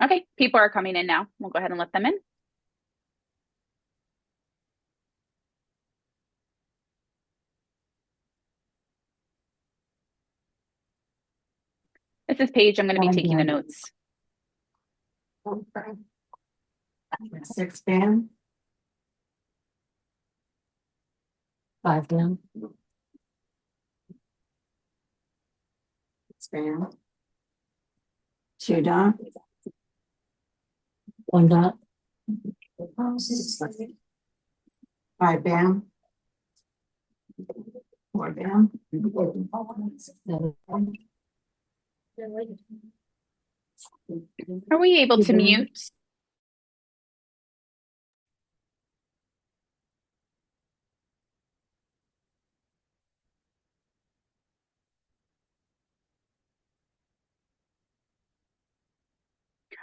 Okay, people are coming in now. We'll go ahead and let them in. This is Paige. I'm going to be taking the notes. Six down. Five down. Six down. Two down. One down. Five down. Four down. Are we able to mute?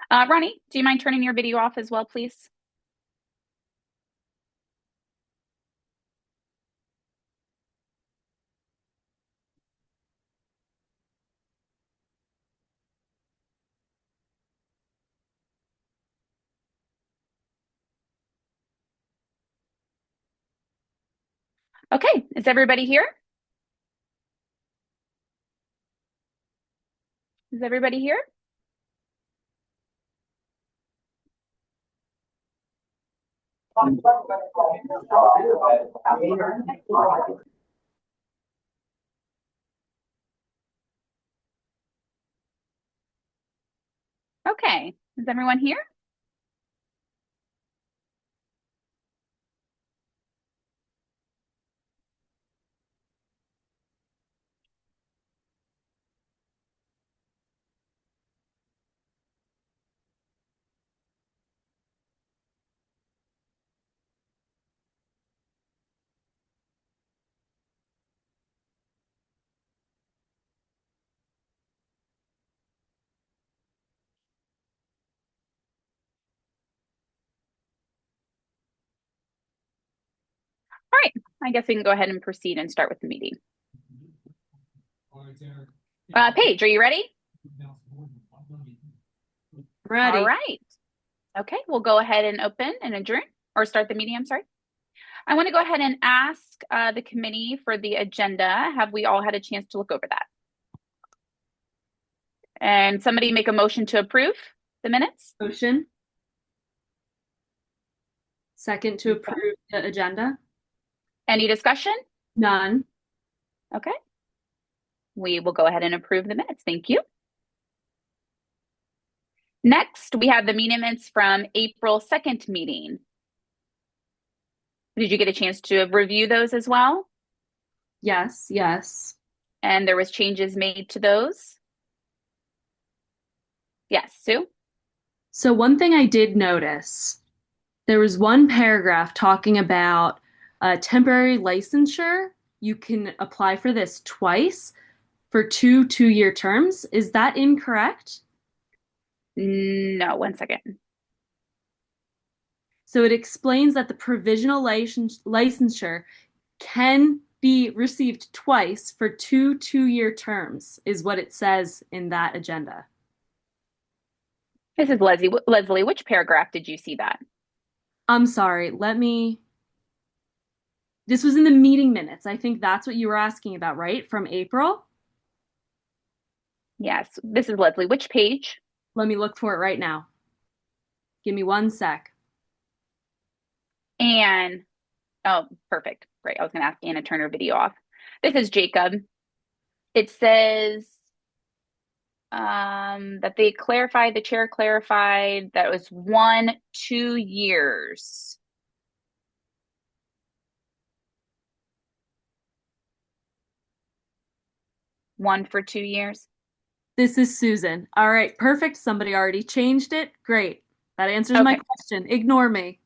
Ronnie, do you mind turning your video off as well, please? Okay, is everybody here? Is everybody here? Okay, is everyone here? All right, I guess we can go ahead and proceed and start with the meeting. Paige, are you ready? Ready. All right. Okay, we'll go ahead and open and adjourn or start the meeting. I'm sorry. I want to go ahead and ask the committee for the agenda. Have we all had a chance to look over that? And somebody make a motion to approve the minutes? Motion. Second to approve the agenda. Any discussion? None. Okay. We will go ahead and approve the minutes. Thank you. Next, we have the meeting minutes from April 2nd meeting. Did you get a chance to review those as well? Yes, yes. And there was changes made to those? Yes, Sue? So one thing I did notice, there was one paragraph talking about temporary licensure. You can apply for this twice for two-year terms. Is that incorrect? No, 1 second. So it explains that the provisional licensure can be received twice for two-year terms, is what it says in that agenda. This is Leslie. Leslie, which paragraph did you see that? I'm sorry, this was in the meeting minutes. I think that's what you were asking about, right? From April? Yes, this is Leslie. Which page? Let me look for it right now. Give me 1 sec. And, oh, perfect. Great. I was going to ask Anna to turn her video off. This is Jacob. It says that the chair clarified that it was 2 years. One for 2 years. This is Susan. All right, perfect. Somebody already changed it. Great. That answers my question. Ignore me.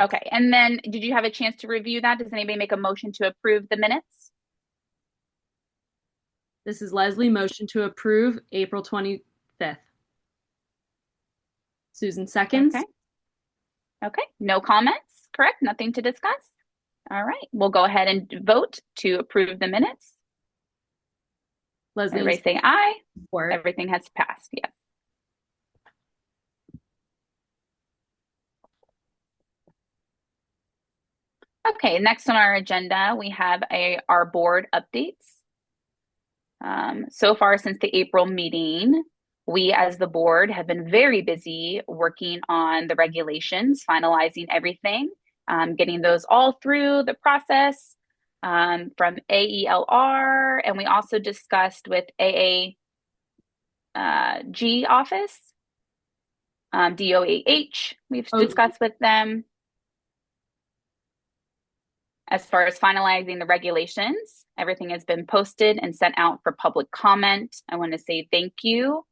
Okay, and then did you have a chance to review that? Does anybody make a motion to approve the minutes? This is Leslie. Motion to approve April 25th. Susan seconds. Okay. Okay, no comments, correct? Nothing to discuss? All right, we'll go ahead and vote to approve the minutes. Leslie, everybody say aye. Support. Everything has passed, yes. Okay, next on our agenda, we have our board updates. So far since the April meeting, we as the board have been very busy working on the regulations, finalizing everything, getting those all through the process from AELR, and we also discussed with AAG office, DOAH, we've discussed with them as far as finalizing the regulations. Everything has been posted and sent out for public comment. I want to say thank you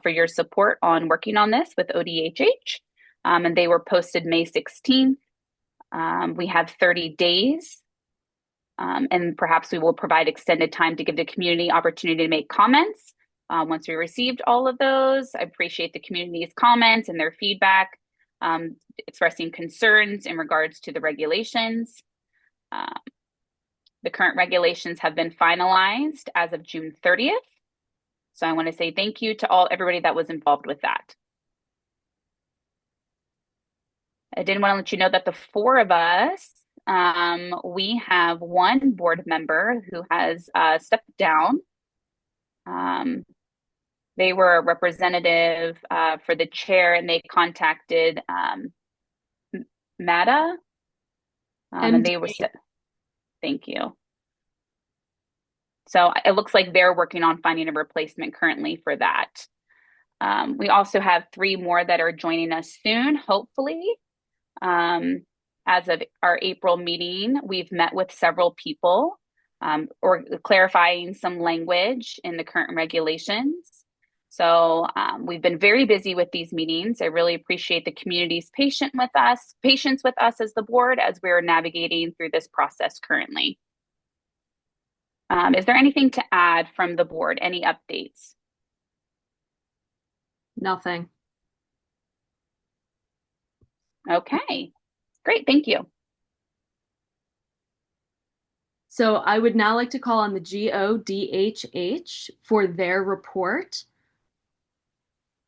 for your support on working on this with ODHH. And they were posted May 16th. We have 30 days, and perhaps we will provide extended time to give the community opportunity to make comments. Once we received all of those, I appreciate the community's comments and their feedback, expressing concerns in regards to the regulations. The current regulations have been finalized as of June 30th. So I want to say thank you to everybody that was involved with that. I did want to let you know that the four of us, we have one board member who has stepped down. They were a representative for the chair, and they contacted MATA, and they were, thank you. So it looks like they're working on finding a replacement currently for that. We also have 3 more that are joining us soon, hopefully. As of our April meeting, we've met with several people or clarifying some language in the current regulations. So we've been very busy with these meetings. I really appreciate the community's patience with us as the board as we're navigating through this process currently. Is there anything to add from the board? Any updates? Nothing. Okay, great, thank you. So I would now like to call on the GODHH for their report.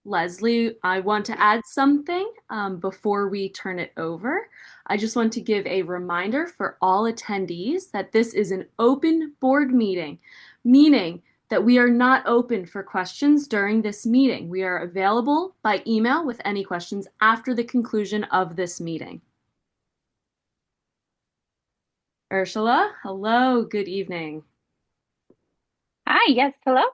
Leslie, I want to add something before we turn it over. I just want to give a reminder for all attendees that this is an open board meeting, meaning that we are not open for questions during this meeting. We are available by email with any questions after the conclusion of this meeting. Ursula, hello, good evening. Hi, yes, hello.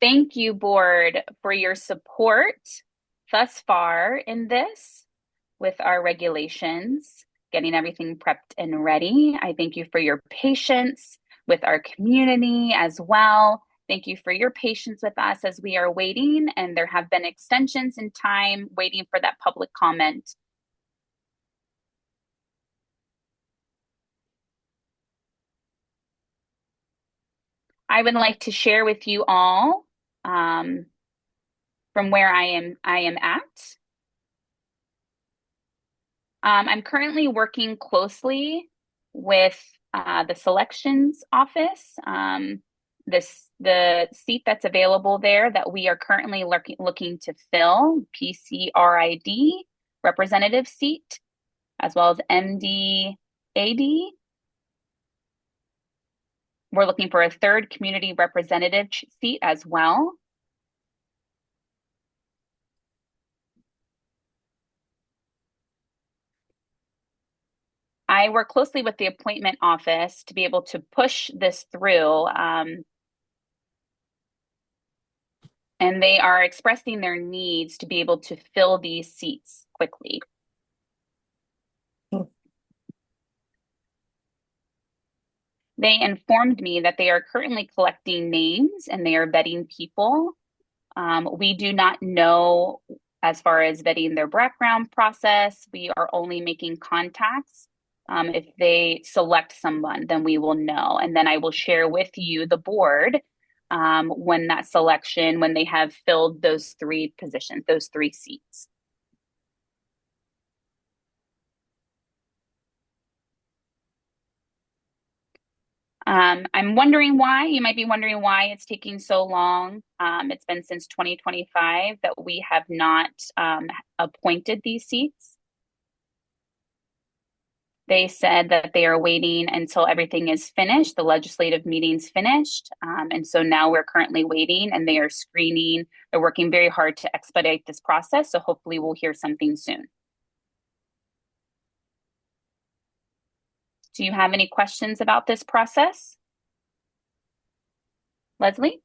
Thank you, board, for your support thus far in this with our regulations, getting everything prepped and ready. I thank you for your patience with our community as well. Thank you for your patience with us as we are waiting, and there have been extensions in time waiting for that public comment. I would like to share with you all from where I am at. I'm currently working closely with the selections office. The seat that's available there that we are currently looking to fill, PCRID representative seat, as well as MDAD. We're looking for a 3rd community representative seat as well. I work closely with the appointment office to be able to push this through. And they are expressing their needs to be able to fill these seats quickly. They informed me that they are currently collecting names and they are vetting people. We do not know as far as vetting their background process. We are only making contacts. If they select someone, then we will know. And then I will share with you, the board, when they have filled those 3 positions, those 3 seats. I'm wondering why. You might be wondering why it's taking so long. It's been since 2025 that we have not appointed these seats. They said that they are waiting until everything is finished, the legislative meeting's finished. And so now we're currently waiting and they are screening. They're working very hard to expedite this process. So hopefully we'll hear something soon. Do you have any questions about this process? Leslie?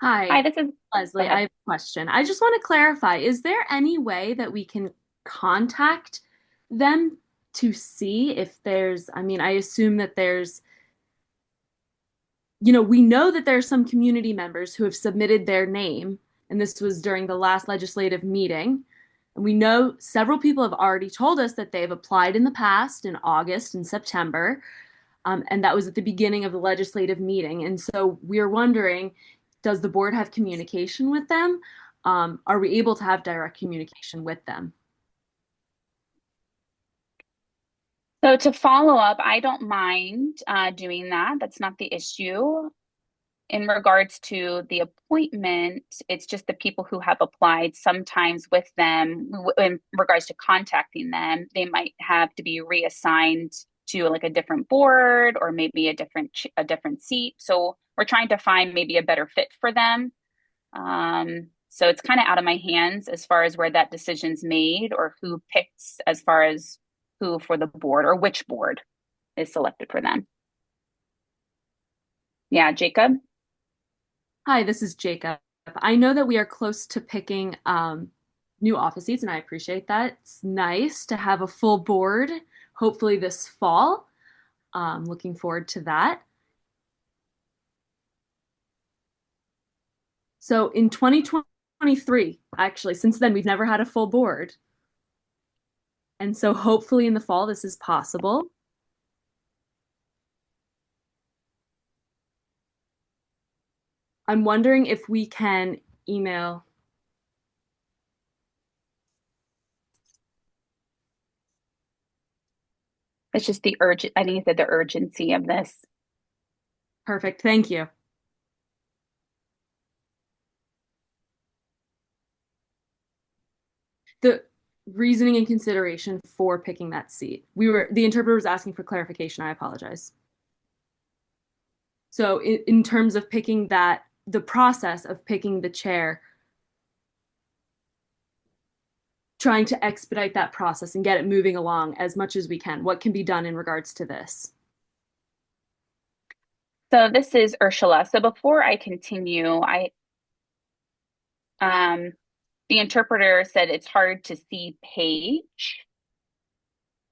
Hi, Hi, this is, go Leslie. I ahead. have a question. I just want to clarify, is there any way that we can contact them to see if there's, I mean, I assume that there's, we know that there are some community members who have submitted their name, and this was during the last legislative meeting. And we know several people have already told us that they've applied in the past in August and September, and that was at the beginning of the legislative meeting. And so we're wondering, does the board have communication with them? Are we able to have direct communication with them? So to follow up, I don't mind doing that. That's not the issue. In regards to the appointment, it's just the people who have applied. Sometimes with them, in regards to contacting them, they might have to be reassigned to like a different board or maybe a different seat. So we're trying to find maybe a better fit for them. So it's kind of out of my hands as far as where that decision's made or who picks as far as who for the board or which board is selected for them. Yeah, Jacob? Hi, this is Jacob. I know that we are close to picking new office seats, and I appreciate that. It's nice to have a full board, hopefully this fall. Looking forward to that. So in 2023, actually, since then, we've never had a full board. And so hopefully in the fall, this is possible. I'm wondering if we can email. It's just the urgent, I think you said the urgency of this. Perfect. Thank you. The reasoning and consideration for picking that seat. The interpreter was asking for clarification. I apologize. So in terms of picking that, the process of picking the chair, trying to expedite that process and get it moving along as much as we can. What can be done in regards to this? So this is Ursula. So before I continue, um, the interpreter said it's hard to see Paige.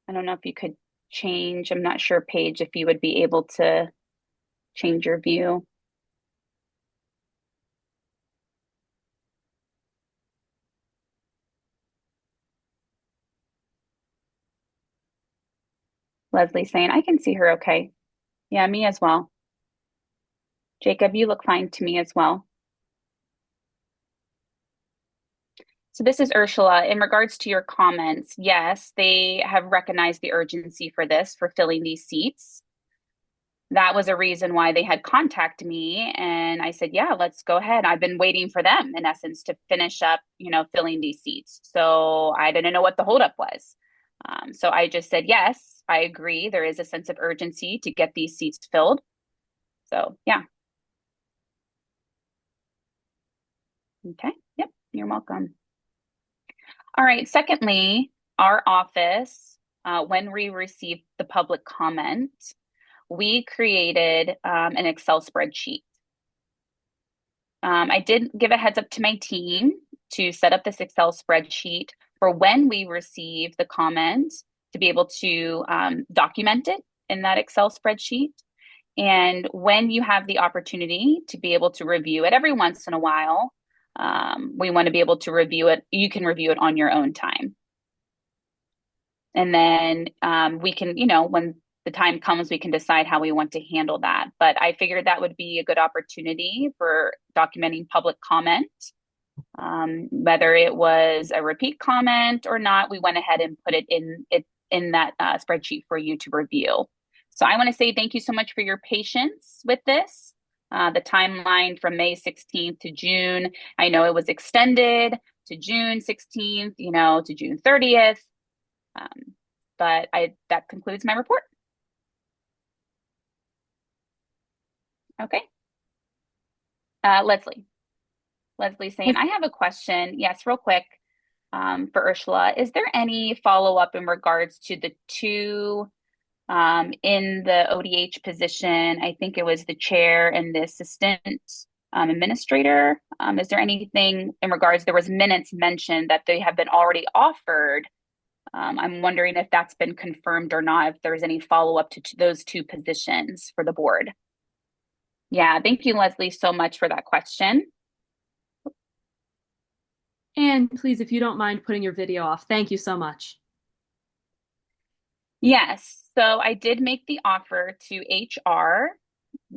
I don't know if you could change. I'm not sure, Paige, if you would be able to change your view. Leslie saying, I can see her okay. Yeah, me as well. Jacob, you look fine to me as well. So this is Ursula. In regards to your comments, yes, they have recognized the urgency for this, for filling these seats. That was a reason why they had contacted me. And I said, yeah, let's go ahead. I've been waiting for them, in essence, to finish up, filling these seats. So I didn't know what the holdup was. So I just said, yes, I agree. There is a sense of urgency to get these seats filled. So yeah. Okay. Yep. You're welcome. All right. Secondly, our office, when we received the public comment, we created an Excel spreadsheet. I did give a heads up to my team to set up this Excel spreadsheet for when we receive the comment to be able to document it in that Excel spreadsheet. And when you have the opportunity to be able to review it every once in a while, we want to be able to review it. You can review it on your own time. And then we can, when the time comes, we can decide how we want to handle that. But I figured that would be a good opportunity for documenting public comment. Whether it was a repeat comment or not, we went ahead and put it in that spreadsheet for you to review. So I want to say thank you so much for your patience with this. The timeline from May 16th to June, I know it was extended to June 16th, to June 30th. but that concludes my report. Okay. Leslie. Leslie's saying, I have a question. Yes, real quick, for Ursula. Is there any follow-up in regards to the two in the ODH position? I think it was the chair and the assistant administrator. Is there anything in regards, there was minutes mentioned that they have been already offered. I'm wondering if that's been confirmed or not, if there's any follow-up to those two positions for the board. Yeah, thank you, Leslie, so much for that question. And please, if you don't mind putting your video off, thank you so much. Yes, so I did make the offer to HR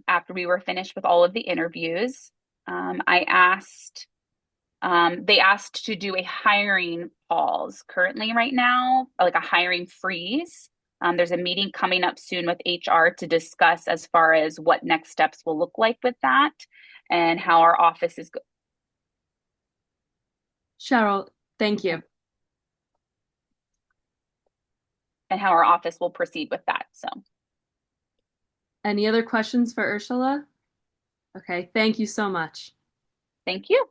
after we were finished with all of the interviews. They asked to do a hiring pause currently right now, like a hiring freeze. There's a meeting coming up soon with HR to discuss as far as what next steps will look like with that and how our office is. Cheryl, thank you. And how our office will proceed with that. So, any other questions for Ursula? Okay, thank you so much. Thank you.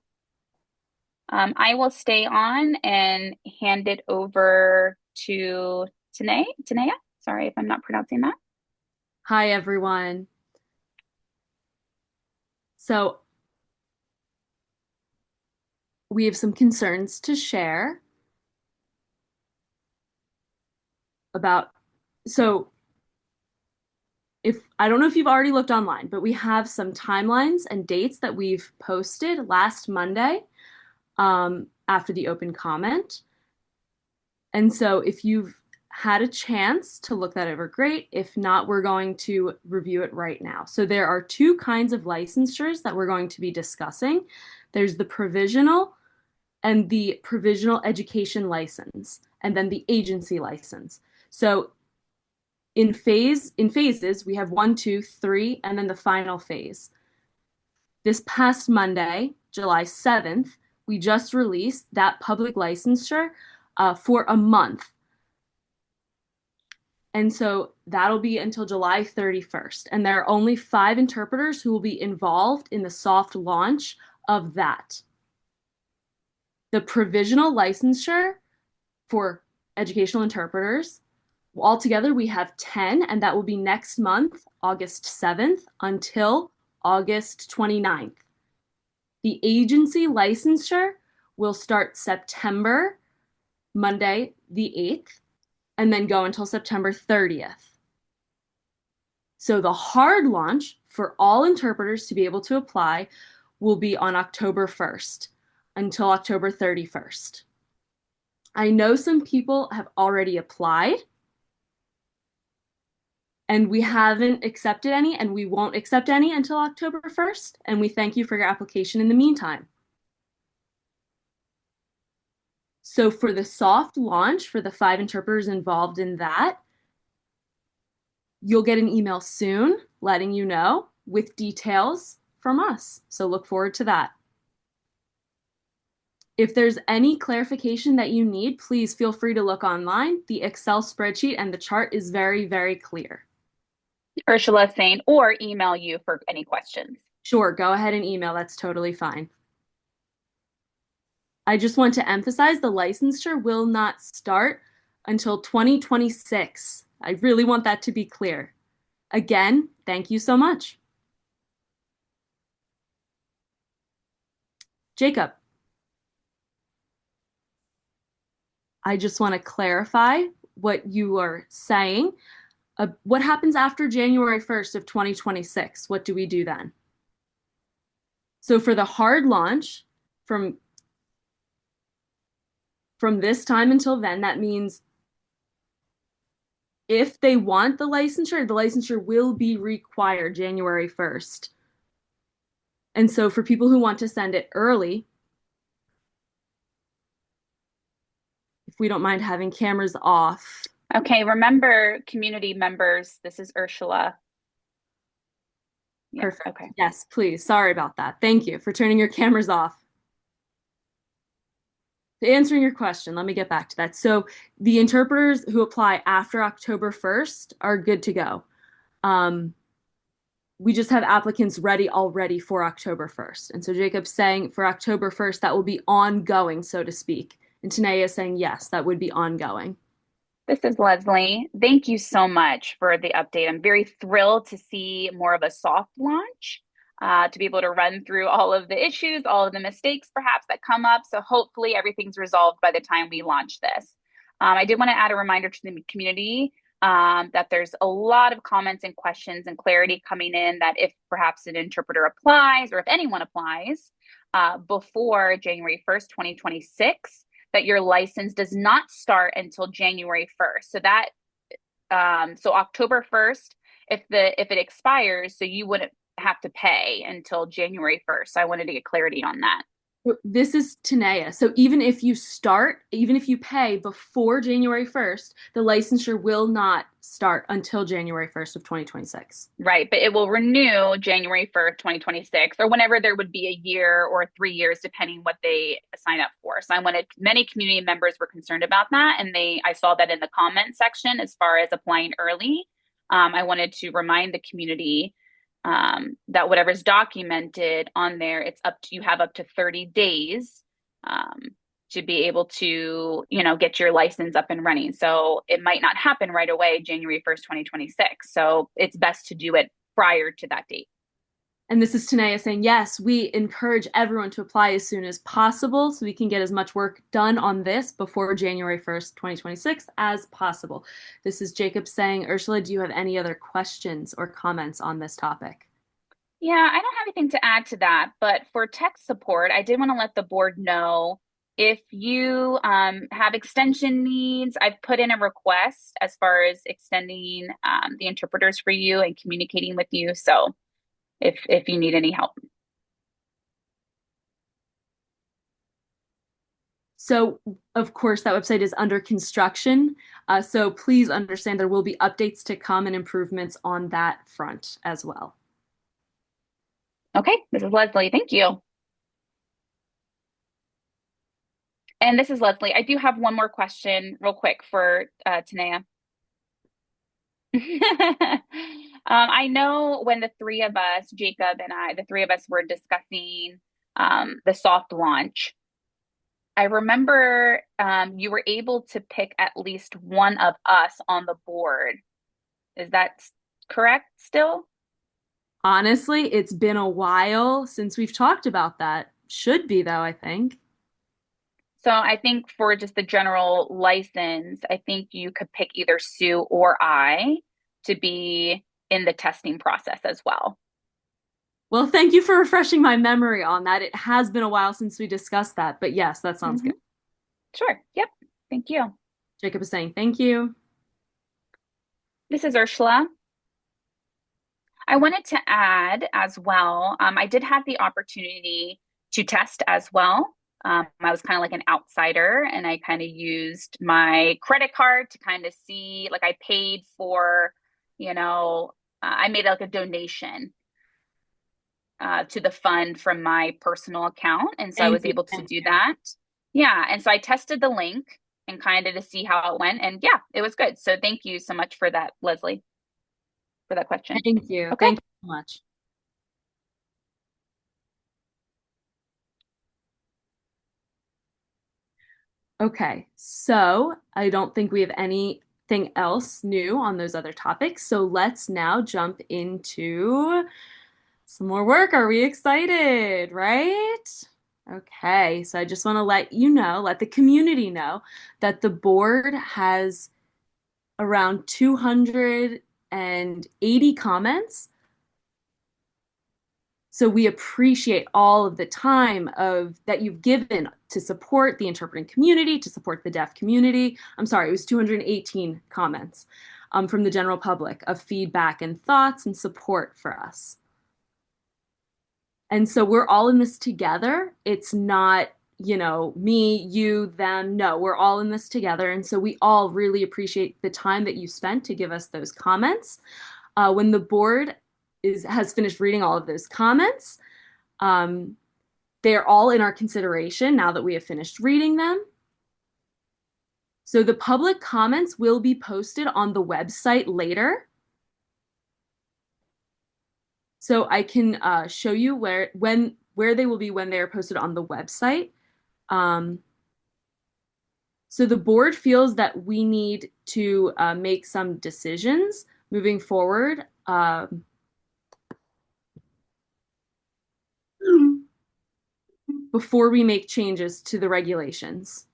I will stay on and hand it over to Tanea. Sorry if I'm not pronouncing that. Hi, everyone. So we have some concerns to share about, so if I don't know if you've already looked online, but we have some timelines and dates that we've posted last Monday after the open comment. And so if you've had a chance to look that over, great. If not, we're going to review it right now. So there are two kinds of licensures that we're going to be discussing. There's the provisional and the provisional education license, and then the agency license. So in phases, we have 1, 2, 3, and then the final phase. This past Monday, July 7th, we just released that public licensure for a month. And so that'll be until July 31st. And there are only 5 interpreters who will be involved in the soft launch of that. The provisional licensure for educational interpreters, altogether we have 10, and that will be next month, August 7th, until August 29th. The agency licensure will start September, Monday, the 8th, and then go until September 30th. So the hard launch for all interpreters to be able to apply will be on October 1st until October 31st. I know some people have already applied, and we haven't accepted any, and we won't accept any until October 1st, and we thank you for your application in the meantime. So for the soft launch, for the 5 interpreters involved in that, you'll get an email soon letting you know with details from us. So look forward to that. If there's any clarification that you need, please feel free to look online. The Excel spreadsheet and the chart is very, very clear. Ursula saying, or email you for any questions. Sure, go ahead and email. That's totally fine. I just want to emphasize the licensure will not start until 2026. I really want that to be clear. Again, thank you so much. Jacob. I just want to clarify what you are saying. What happens after January 1st of 2026? What do we do then? So for the hard launch, from this time until then, that means if they want the licensure will be required January 1st. And so for people who want to send it early, if we don't mind having cameras off. Okay, remember, community members, this is Ursula. Yeah, perfect. Okay. Yes, please. Sorry about that. Thank you for turning your cameras off. Answering your question, let me get back to that. So the interpreters who apply after October 1st are good to go. Um, we just have applicants ready already for October 1st. And so Jacob's saying for October 1st, that will be ongoing, so to speak. And Tanea is saying, yes, that would be ongoing. This is Leslie. Thank you so much for the update. I'm very thrilled to see more of a soft launch, to be able to run through all of the issues, all of the mistakes perhaps that come up. So hopefully everything's resolved by the time we launch this. I did want to add a reminder to the community that there's a lot of comments and questions and clarity coming in that if perhaps an interpreter applies or if anyone applies before January 1st, 2026, that your license does not start until January 1st. So that so October 1st, if it expires, so you wouldn't have to pay until January 1st. So I wanted to get clarity on that. This is Tanea. So even if you start, even if you pay before January 1st, the licensure will not start until January 1st of 2026. Right, but it will renew January 1st, 2026, or whenever there would be a year or 3 years, depending what they sign up for. So I wanted many community members were concerned about that, and I saw that in the comment section as far as applying early. I wanted to remind the community that whatever's documented on there, you have up to 30 days um, to be able to, get your license up and running. So it might not happen right away, January 1st, 2026. So it's best to do it prior to that date. And this is Tanea saying, yes, we encourage everyone to apply as soon as possible so we can get as much work done on this before January 1st, 2026 as possible. This is Jacob saying, Ursula, do you have any other questions or comments on this topic? Yeah, I don't have anything to add to that, but for tech support, I did want to let the board know if you have extension needs. I've put in a request as far as extending the interpreters for you and communicating with you. So if you need any help. So, of course, that website is under construction. So please understand there will be updates to come and improvements on that front as well. Okay, this is Leslie. Thank you. And this is Leslie. I do have one more question real quick for Tanea. I know when the three of us, Jacob and I, the three of us were discussing the soft launch, I remember you were able to pick at least one of us on the board. Is that correct still? Honestly, it's been a while since we've talked about that. Should be, though, I think. So I think for just the general license, I think you could pick either Sue or I to be in the testing process as well. Well, thank you for refreshing my memory on that. It has been a while since we discussed that, but yes, that sounds good. Sure. Yep. Thank you. Jacob is saying thank you. This is Ursula. I wanted to add as well, I did have the opportunity to test as well. I was kind of like an outsider and I kind of used my credit card to kind of see, like I paid for, I made like a donation to the fund from my personal account. And so I Thank was you. able to do that. Yeah. And so I tested the link and kind of to see how it went. And yeah, it was good. So thank you so much for that, Leslie, for that question. Thank you. Okay. Thank you so much. Okay, so I don't think we have anything else new on those other topics. So let's now jump into some more work. Are we excited, right? Okay, so I just want to let you know, let the community know that the board has around 280 comments. So we appreciate all of the time that you've given to support the interpreting community, to support the deaf community. I'm sorry, it was 218 comments from the general public of feedback and thoughts and support for us. And so we're all in this together. It's not, me, you, them. No, we're all in this together. And so we all really appreciate the time that you spent to give us those comments. When the board has finished reading all of those comments, they're all in our consideration now that we have finished reading them. So the public comments will be posted on the website later. So I can show you where they will be when they are posted on the website. Um, so the board feels that we need to make some decisions moving forward. Before we make changes to the regulations.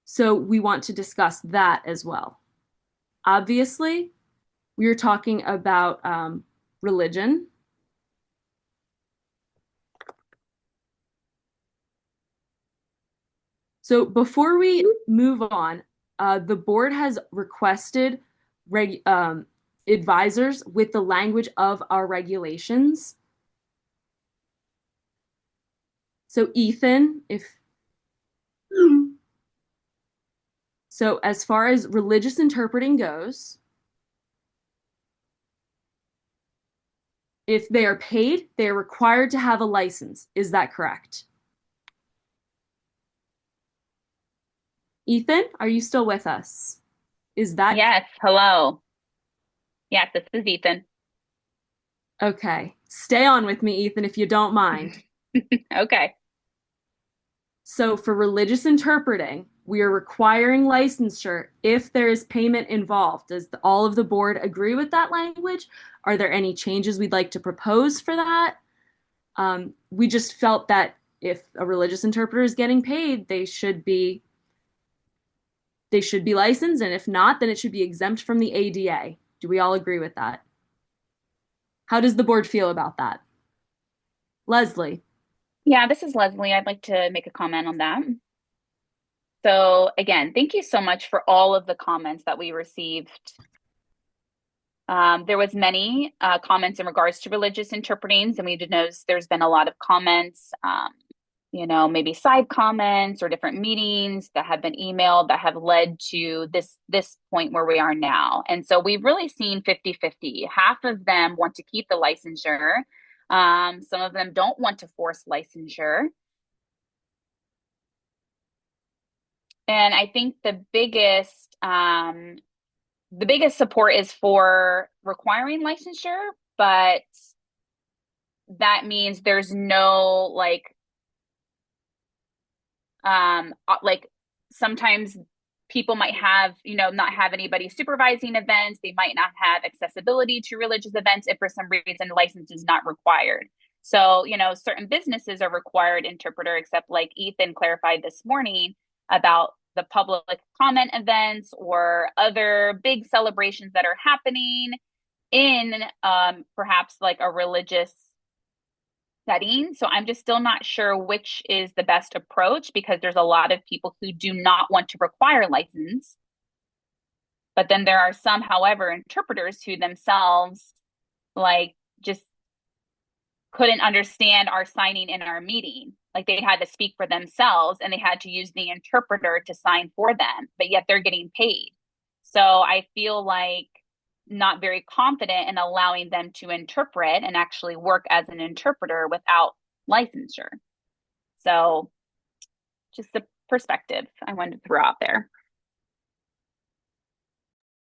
So we want to discuss that as well. Obviously, we are talking about religion. So before we move on, the board has requested advisors with the language of our regulations. So Ethan, so as far as religious interpreting goes, if they are paid, they are required to have a license. Is that correct? Ethan, are you still with us? Is that Yes, hello. Yes, this is Ethan. okay? Stay on with me, Ethan, if you don't mind. Okay. So for religious interpreting, we are requiring licensure if there is payment involved. Does all of the board agree with that language? Are there any changes we'd like to propose for that? We just felt that if a religious interpreter is getting paid, they should be licensed, and if not, then it should be exempt from the ADA. Do we all agree with that? How does the board feel about that? Leslie. Yeah, this is Leslie. I'd like to make a comment on that. So again, thank you so much for all of the comments that we received. There was many comments in regards to religious interpretings, and we did notice there's been a lot of comments, maybe side comments or different meetings that have been emailed that have led to this point where we are now. And so we've really seen 50-50. Half of them want to keep the licensure. Some of them don't want to force licensure. And I think the biggest support is for requiring licensure, but that means there's no like sometimes people might have, not have anybody supervising events. They might not have accessibility to religious events if for some reason license is not required. So, certain businesses are required interpreter, except like Ethan clarified this morning about the public comment events or other big celebrations that are happening in perhaps like a religious setting. So I'm just still not sure which is the best approach because there's a lot of people who do not want to require license. But then there are some, however, interpreters who themselves like just couldn't understand our signing in our meeting. Like they had to speak for themselves and they had to use the interpreter to sign for them, but yet they're getting paid. So I feel like not very confident in allowing them to interpret and actually work as an interpreter without licensure. So just the perspective I wanted to throw out there.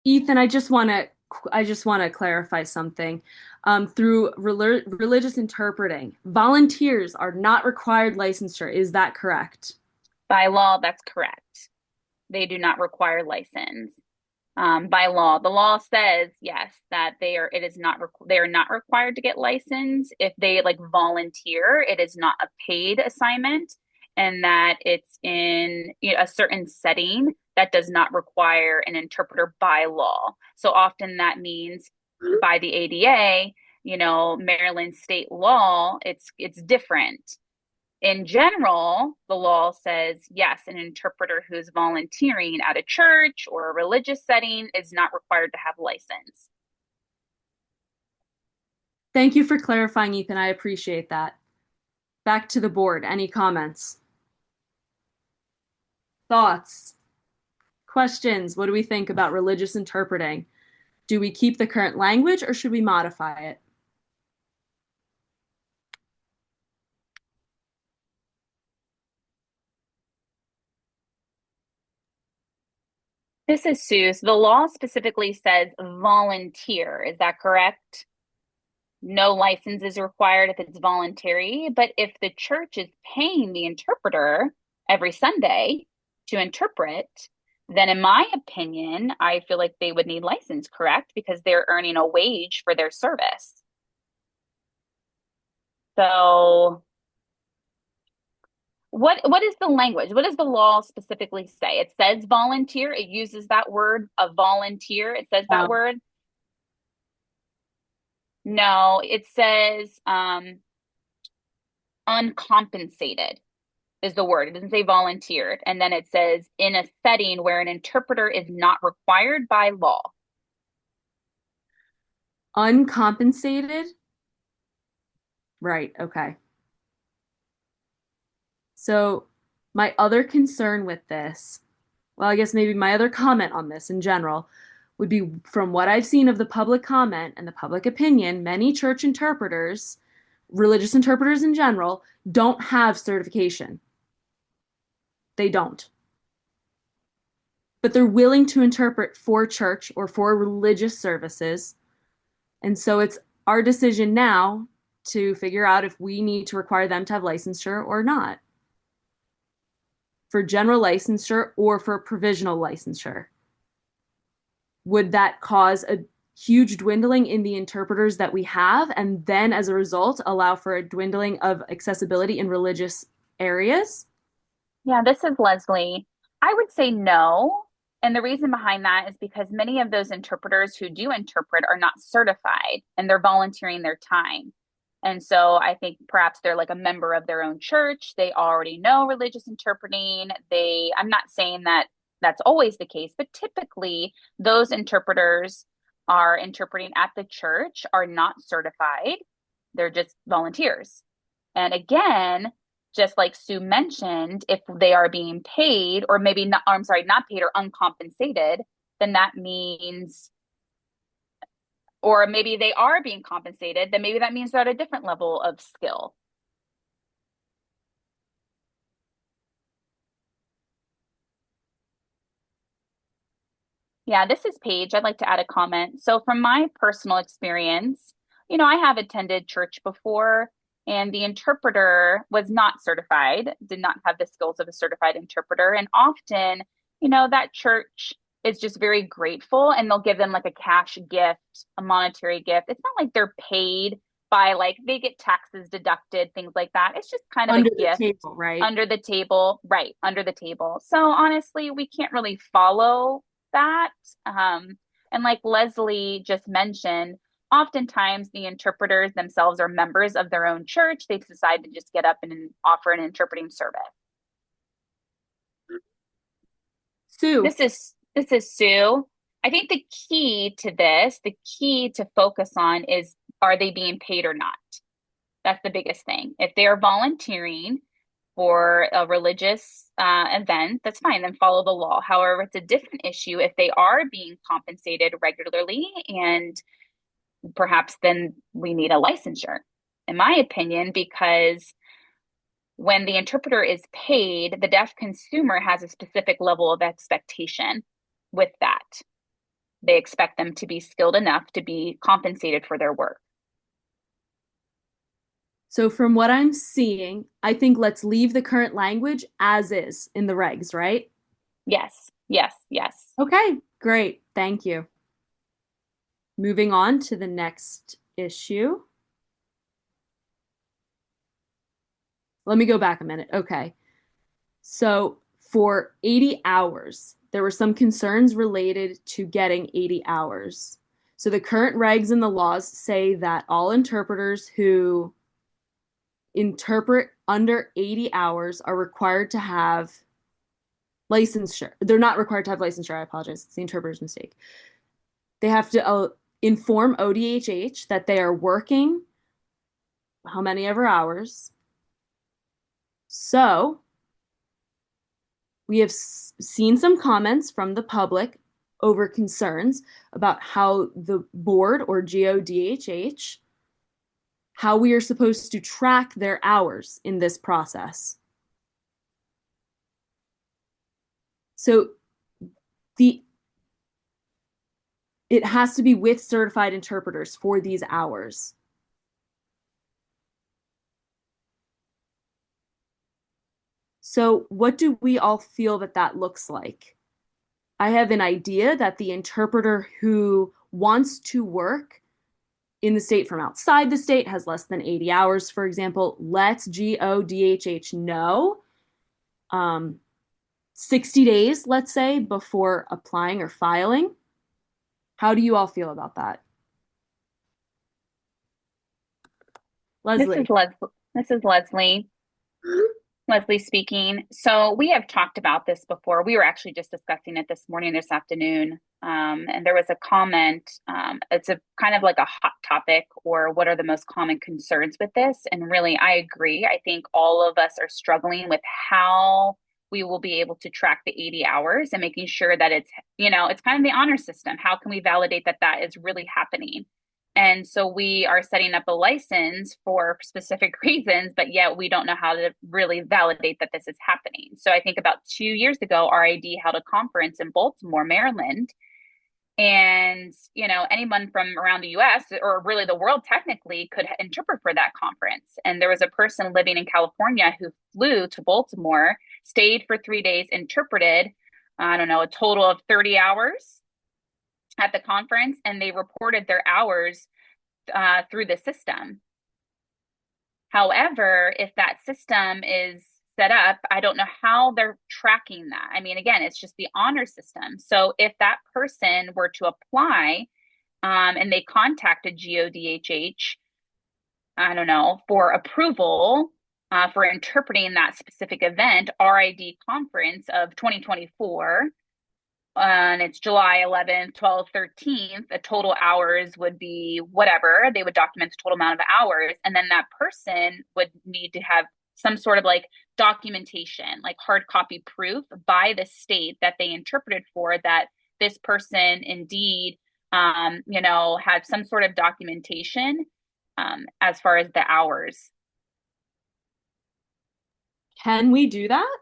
Ethan, I just want to clarify something. Through religious interpreting, volunteers are not required licensure. Is that correct? By law, that's correct. They do not require license. By law, the law says yes that they are not required to get licensed if they like volunteer. It is not a paid assignment, and that it's in a certain setting that does not require an interpreter by law. So often that means by the ADA, Maryland state law, it's different. In general, the law says yes, an interpreter who's volunteering at a church or a religious setting is not required to have a license. Thank you for clarifying, Ethan. I appreciate that. Back to the board. Any comments? Thoughts? Questions? What do we think about religious interpreting? Do we keep the current language or should we modify it? This is Sue. So the law specifically says volunteer. Is that correct? No license is required if it's voluntary, but if the church is paying the interpreter every Sunday to interpret, then in my opinion, I feel like they would need license, correct? Because they're earning a wage for their service. So what is the language? What does the law specifically say? It says volunteer. It uses that word, a volunteer. It says that No. word. No, it says uncompensated is the word. It doesn't say volunteered. And then it says in a setting where an interpreter is not required by law. Uncompensated? Right, okay. So my other concern with this, well, I guess maybe my other comment on this in general would be from what I've seen of the public comment and the public opinion, many church interpreters, religious interpreters in general, don't have certification. They don't. But they're willing to interpret for church or for religious services. And so it's our decision now to figure out if we need to require them to have licensure or not, for general licensure or for provisional licensure. Would that cause a huge dwindling in the interpreters that we have, and then as a result allow for a dwindling of accessibility in religious areas? Yeah, this is Leslie. I would say no. And the reason behind that is because many of those interpreters who do interpret are not certified and they're volunteering their time. And so I think perhaps they're like a member of their own church. They already know religious interpreting. I'm not saying that that's always the case, but typically those interpreters are interpreting at the church are not certified. They're just volunteers. And again, just like Sue mentioned, if they are being paid or maybe not, or I'm sorry, not paid or uncompensated, then that means, or maybe they are being compensated, then maybe that means they're at a different level of skill. Yeah, this is Paige. I'd like to add a comment. So, from my personal experience, I have attended church before, and the interpreter was not certified, did not have the skills of a certified interpreter. And often, that church is just very grateful and they'll give them like a cash gift, a monetary gift. It's not like they're paid by like they get taxes deducted, things like that. It's just kind of a Under the gift table, right? under the table, right? Under the table. So, honestly, we can't really follow that. And like Leslie just mentioned, oftentimes the interpreters themselves are members of their own church. They decide to just get up and offer an interpreting service. Sue. This is Sue. I think the key to this, the key to focus on is, are they being paid or not? That's the biggest thing. If they are volunteering for a religious event, that's fine, then follow the law. However, it's a different issue if they are being compensated regularly, and perhaps then we need a licensure, in my opinion, because when the interpreter is paid, the deaf consumer has a specific level of expectation with that. They expect them to be skilled enough to be compensated for their work. So from what I'm seeing, I think let's leave the current language as is in the regs, right? Yes, yes, yes. Okay, great. Thank you. Moving on to the next issue. Let me go back a minute. Okay. So for 80 hours, there were some concerns related to getting 80 hours. So the current regs and the laws say that all interpreters who interpret under 80 hours are required to have licensure. They're not required to have licensure. I apologize. It's the interpreter's mistake. They have to inform ODHH that they are working how many ever hours. So we have seen some comments from the public over concerns about how the board or GODHH, how we are supposed to track their hours in this process. So the It has to be with certified interpreters for these hours. So, what do we all feel that that looks like? I have an idea that the interpreter who wants to work in the state from outside the state has less than 80 hours, for example, lets GODHH know 60 days, let's say, before applying or filing. How do you all feel about that? This is Leslie. Leslie. This is Leslie. Leslie speaking. So we have talked about this before. We were actually just discussing it this morning, this afternoon. And there was a comment. It's a kind of like a hot topic, or what are the most common concerns with this? And really, I agree. I think all of us are struggling with how we will be able to track the 80 hours and making sure that it's kind of the honor system. How can we validate that that is really happening? And so we are setting up a license for specific reasons, but yet we don't know how to really validate that this is happening. So I think about 2 years ago, RID held a conference in Baltimore, Maryland. And, anyone from around the US or really the world technically could interpret for that conference. And there was a person living in California who flew to Baltimore, stayed for 3 days, interpreted, I don't know, a total of 30 hours at the conference, and they reported their hours through the system. However, if that system is set up, I don't know how they're tracking that. I mean, again, it's just the honor system. So if that person were to apply and they contacted GODHH, I don't know, for approval for interpreting that specific event, RID conference of 2024, and it's July 11th, 12th, 13th, the total hours would be whatever. They would document the total amount of hours. And then that person would need to have some sort of like documentation, like hard copy proof by the state that they interpreted for, that this person indeed, had some sort of documentation as far as the hours. Can we do that?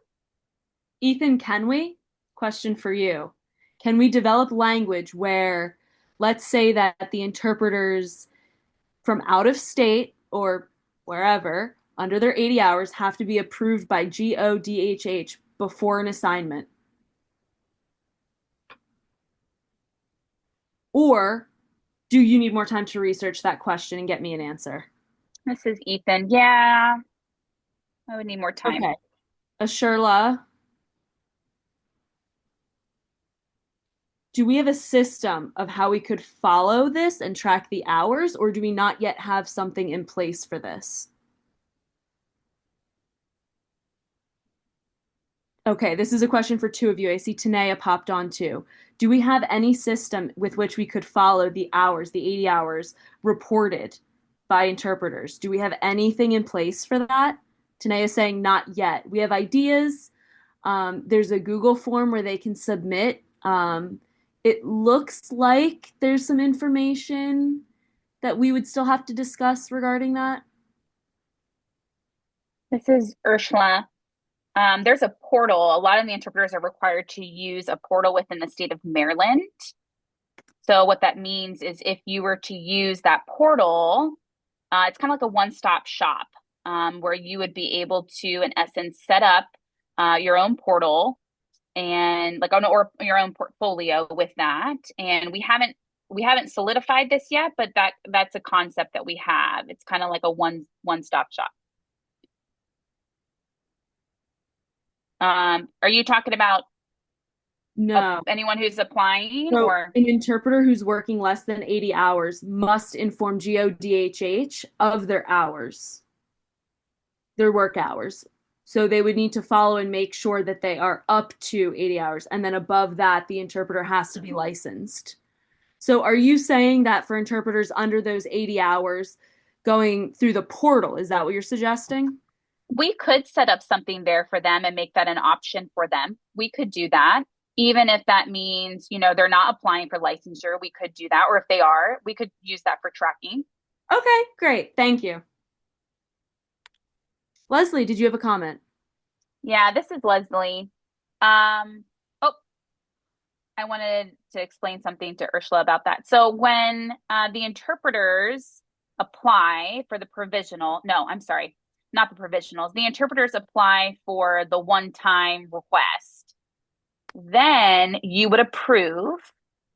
Ethan, can we? Question for you. Can we develop language where, let's say that the interpreters from out of state or wherever under their 80 hours have to be approved by GODHH before an assignment? Or do you need more time to research that question and get me an answer? This is Ethan. Yeah, I would need more time. Okay. Ashurla, do we have a system of how we could follow this and track the hours, or do we not yet have something in place for this? Okay, this is a question for two of you. I see Tanea popped on too. Do we have any system with which we could follow the hours, the 80 hours reported by interpreters? Do we have anything in place for that? Tanea is saying not yet. We have ideas. There's a Google form where they can submit. It looks like there's some information that we would still have to discuss regarding that. This is Ursula. There's a portal. A lot of the interpreters are required to use a portal within the state of Maryland. So what that means is if you were to use that portal, it's kind of like a one-stop shop where you would be able to, in essence, set up your own portal and or your own portfolio with that. And we haven't solidified this yet, but that's a concept that we have. It's kind of like a one-stop shop. Are you talking about No. anyone who's applying, So or? an interpreter who's working less than 80 hours must inform GODHH of their hours, their work hours. So they would need to follow and make sure that they are up to 80 hours. And then above that, the interpreter has to be licensed. So are you saying that for interpreters under those 80 hours going through the portal, is that what you're suggesting? We could set up something there for them and make that an option for them. We could do that. Even if that means, they're not applying for licensure, we could do that. Or if they are, we could use that for tracking. Okay, great. Thank you. Leslie, did you have a comment? Yeah, this is Leslie. Oh, I wanted to explain something to Ursula about that. So when the interpreters apply for the provisional, no, I'm sorry, not the provisionals, the interpreters apply for the one-time request, then you would approve,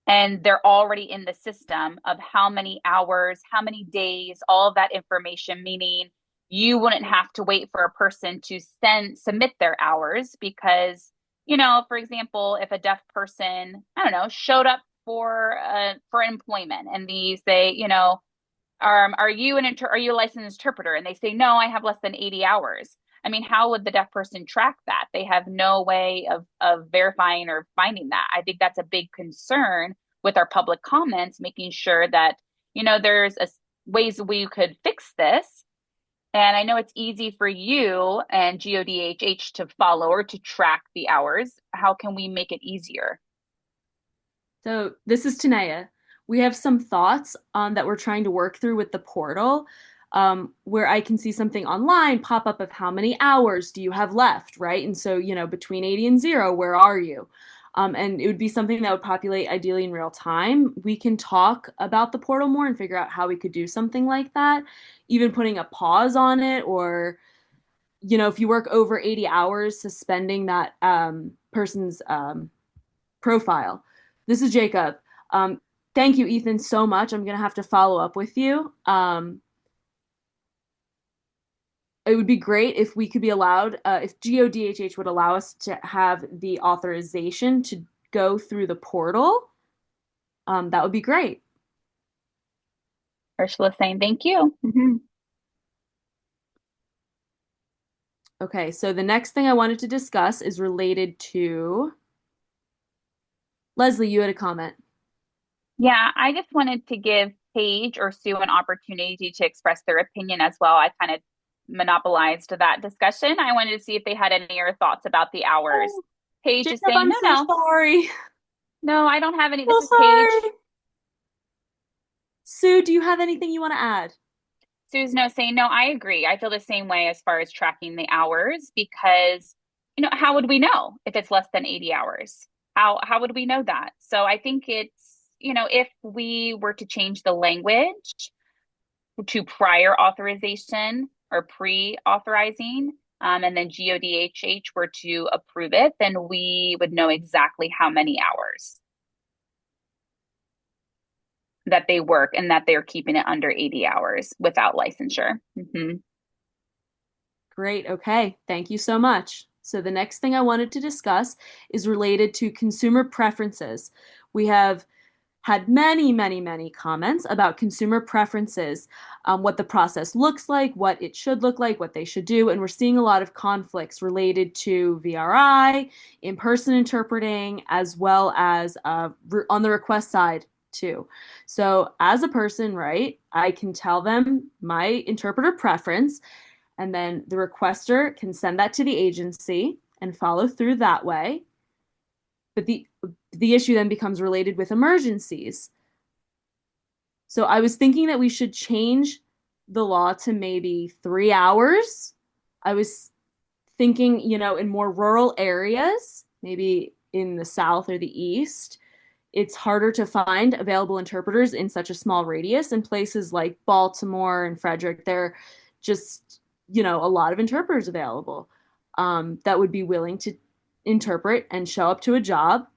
and they're already in the system of how many hours, how many days, all of that information, meaning you wouldn't have to wait for a person to submit their hours because, for example, if a deaf person, I don't know, showed up for employment and they say, are you are you a licensed interpreter? And they say, no, I have less than 80 hours. I mean, how would the deaf person track that? They have no way of verifying or finding that. I think that's a big concern with our public comments, making sure that, there's ways we could fix this. And I know it's easy for you and GODHH to follow or to track the hours. How can we make it easier? So this is Tanea. We have some thoughts that we're trying to work through with the portal, where I can see something online pop up of how many hours do you have left, right? And so, between 80 and 0, where are you? And it would be something that would populate ideally in real time. We can talk about the portal more and figure out how we could do something like that, even putting a pause on it, or, if you work over 80 hours, suspending that person's profile. This is Jacob. Thank you, Ethan, so much. I'm going to have to follow up with you. It would be great if we could be allowed, if GODHH would allow us to have the authorization to go through the portal. That would be great. Ursula saying thank you. Okay, so the next thing I wanted to discuss is related to Leslie. You had a comment. Yeah, I just wanted to give Paige or Sue an opportunity to express their opinion as well. I kind of monopolized that discussion. I wanted to see if they had any other thoughts about the hours. Oh, Paige is Jacob, saying, I'm no, so no, sorry. no, I don't have any. So This is Paige. sorry. Sue, do you have anything you want to add? Sue's no saying, no, I agree. I feel the same way as far as tracking the hours because, how would we know if it's less than 80 hours? How would we know that? So I think it's, if we were to change the language to prior authorization or pre-authorizing, and then GODHH were to approve it, then we would know exactly how many hours that they work and that they're keeping it under 80 hours without licensure. Great. Okay. Thank you so much. So the next thing I wanted to discuss is related to consumer preferences. We have had many, many, many comments about consumer preferences, what the process looks like, what it should look like, what they should do. And we're seeing a lot of conflicts related to VRI, in-person interpreting, as well as on the request side too. So as a person, right, I can tell them my interpreter preference, and then the requester can send that to the agency and follow through that way. But the issue then becomes related with emergencies. So I was thinking that we should change the law to maybe 3 hours. I was thinking, in more rural areas, maybe in the South or the East, it's harder to find available interpreters in such a small radius. In places like Baltimore and Frederick, there are just, a lot of interpreters available that would be willing to interpret and show up to a job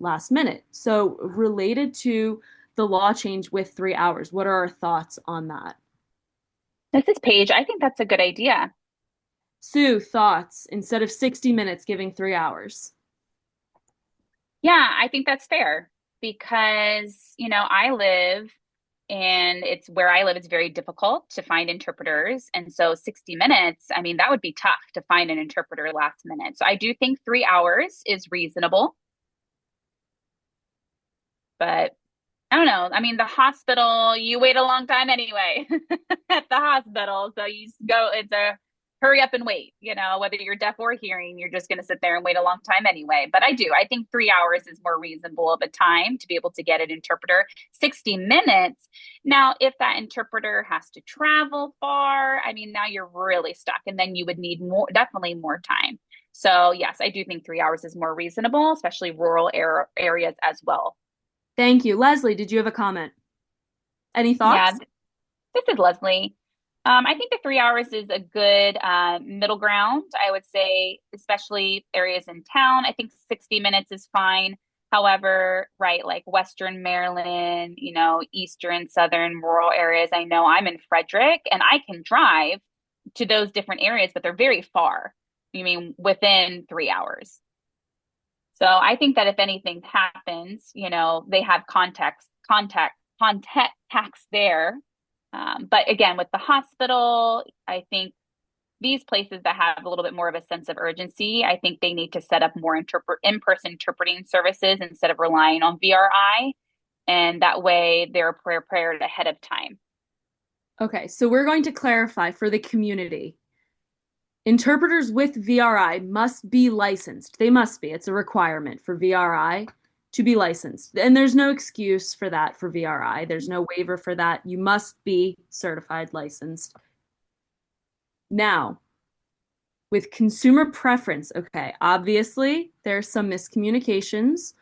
last minute. So related to the law change with 3 hours, what are our thoughts on that? This is Paige. I think that's a good idea. Sue, thoughts instead of 60 minutes giving 3 hours? Yeah, I think that's fair because, I live and it's where I live, it's very difficult to find interpreters. And so 60 minutes, I mean, that would be tough to find an interpreter last minute. So I do think 3 hours is reasonable, but I don't know. I mean, the hospital, you wait a long time anyway at the hospital. So you go, it's a hurry up and wait, whether you're deaf or hearing, you're just going to sit there and wait a long time anyway. But I think 3 hours is more reasonable of a time to be able to get an interpreter. 60 minutes. Now, if that interpreter has to travel far, I mean, now you're really stuck and then you would need more, definitely more time. So yes, I do think 3 hours is more reasonable, especially rural areas as well. Thank you. Leslie, did you have a comment? Any Yeah, thoughts? this is Leslie. I think the 3 hours is a good middle ground. I would say, especially areas in town, I think 60 minutes is fine. However, right, like Western Maryland, Eastern, Southern, rural areas, I know I'm in Frederick and I can drive to those different areas, but they're very far. You mean within 3 hours. So I think that if anything happens, they have contacts there. But again, with the hospital, I think these places that have a little bit more of a sense of urgency, I think they need to set up more in-person interpreting services instead of relying on VRI. And that way they're prepared ahead of time. Okay, so we're going to clarify for the community. Interpreters with VRI must be licensed. They must be. It's a requirement for VRI to be licensed. And there's no excuse for that for VRI. There's no waiver for that. You must be certified licensed. Now, with consumer preference, okay, obviously there's some miscommunications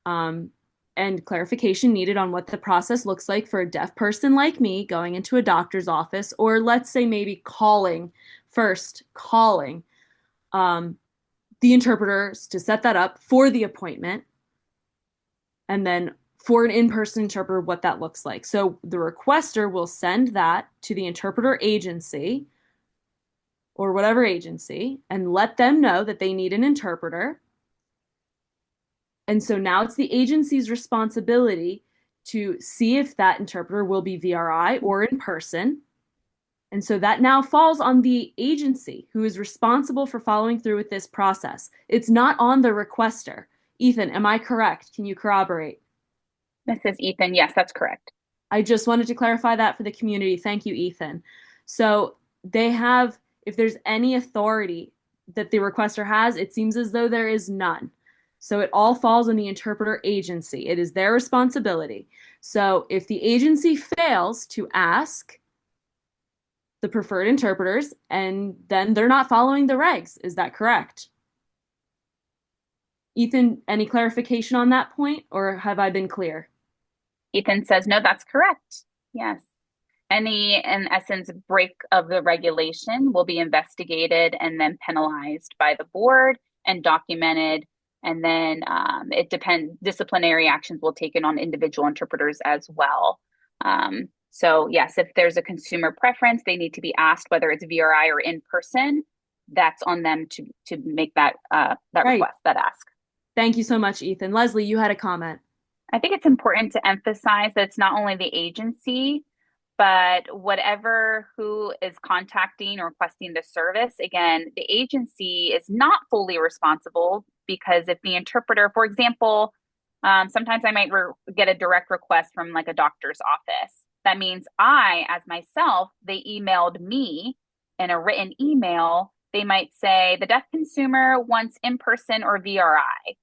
um, and clarification needed on what the process looks like for a deaf person like me going into a doctor's office, or let's say maybe calling um, the interpreters to set that up for the appointment, and then for an in-person interpreter, what that looks like. So the requester will send that to the interpreter agency or whatever agency and let them know that they need an interpreter. And so now it's the agency's responsibility to see if that interpreter will be VRI or in person. And so that now falls on the agency who is responsible for following through with this process. It's not on the requester. Ethan, am I correct? Can you corroborate? This is Ethan. Yes, that's correct. I just wanted to clarify that for the community. Thank you, Ethan. So they have, if there's any authority that the requester has, it seems as though there is none. So it all falls on the interpreter agency. It is their responsibility. So if the agency fails to ask the preferred interpreters, and then they're not following the regs, is that correct? Ethan, any clarification on that point, or have I been clear? Ethan says, no, that's correct. Yes. Any, in essence, break of the regulation will be investigated and then penalized by the board and documented. And then it depends, disciplinary actions will taken on individual interpreters as well. So yes, if there's a consumer preference, they need to be asked whether it's VRI or in person. That's on them to make that Right. request, that ask. Thank you so much, Ethan. Leslie, you had a comment. I think it's important to emphasize that it's not only the agency, but whatever who is contacting or requesting the service, again, the agency is not fully responsible because if the interpreter, for example, sometimes I might get a direct request from like a doctor's office. That means I, as myself, they emailed me in a written email. They might say the deaf consumer wants in person or VRI.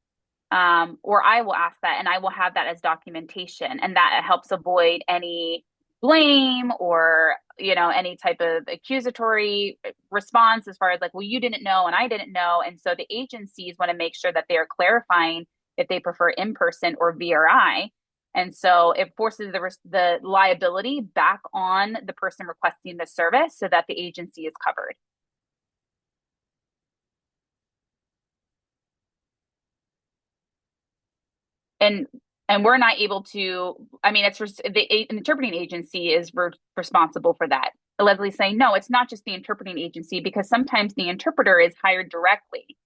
Or I will ask that and I will have that as documentation. And that helps avoid any blame or, any type of accusatory response as far as like, well, you didn't know and I didn't know. And so the agencies want to make sure that they are clarifying if they prefer in person or VRI. And so it forces the liability back on the person requesting the service so that the agency is covered. and and we're not able to. I mean, it's the interpreting agency is responsible for that. Leslie's saying no, it's not just the interpreting agency because sometimes the interpreter is hired directly,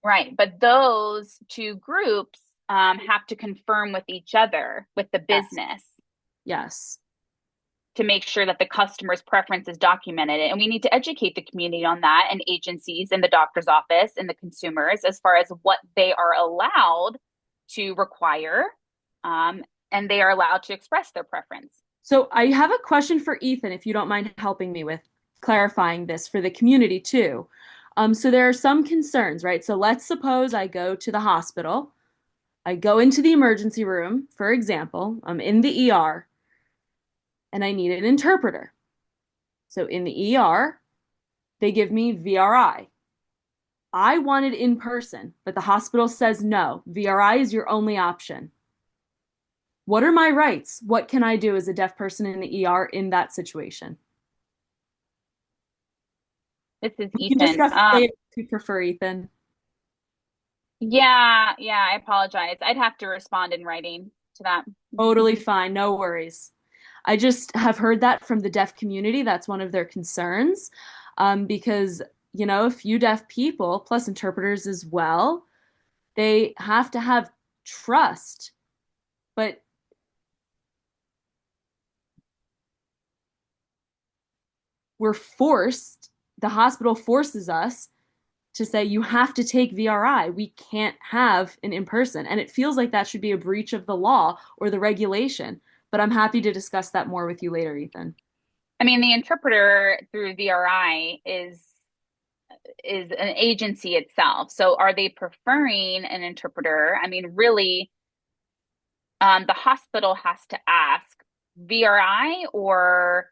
right? But those two groups have to confirm with each other, with the Yes. business, Yes. to make sure that the customer's preference is documented. And we need to educate the community on that, and agencies and the doctor's office and the consumers as far as what they are allowed to require, and they are allowed to express their preference. So I have a question for Ethan, if you don't mind helping me with clarifying this for the community too. So there are some concerns, right? So let's suppose I go to the hospital. I go into the emergency room, for example, I'm in the ER and I need an interpreter. So in the ER, They give me VRI. I wanted in person, but the hospital says no. VRI is your only option. What are my rights? What can I do as a deaf person in the ER in that situation? This is We can Ethan. discuss it later if you prefer, Ethan. Yeah, I apologize. I'd have to respond in writing to that. Totally fine, no worries. I just have heard that from the deaf community. That's one of their concerns. Because, a few deaf people, plus interpreters as well, they have to have trust. But the hospital forces us to say, you have to take VRI. We can't have an in person. And it feels like that should be a breach of the law or the regulation. But I'm happy to discuss that more with you later, Ethan. I mean, the interpreter through VRI is an agency itself. So are they preferring an interpreter? I mean, really, the hospital has to ask VRI or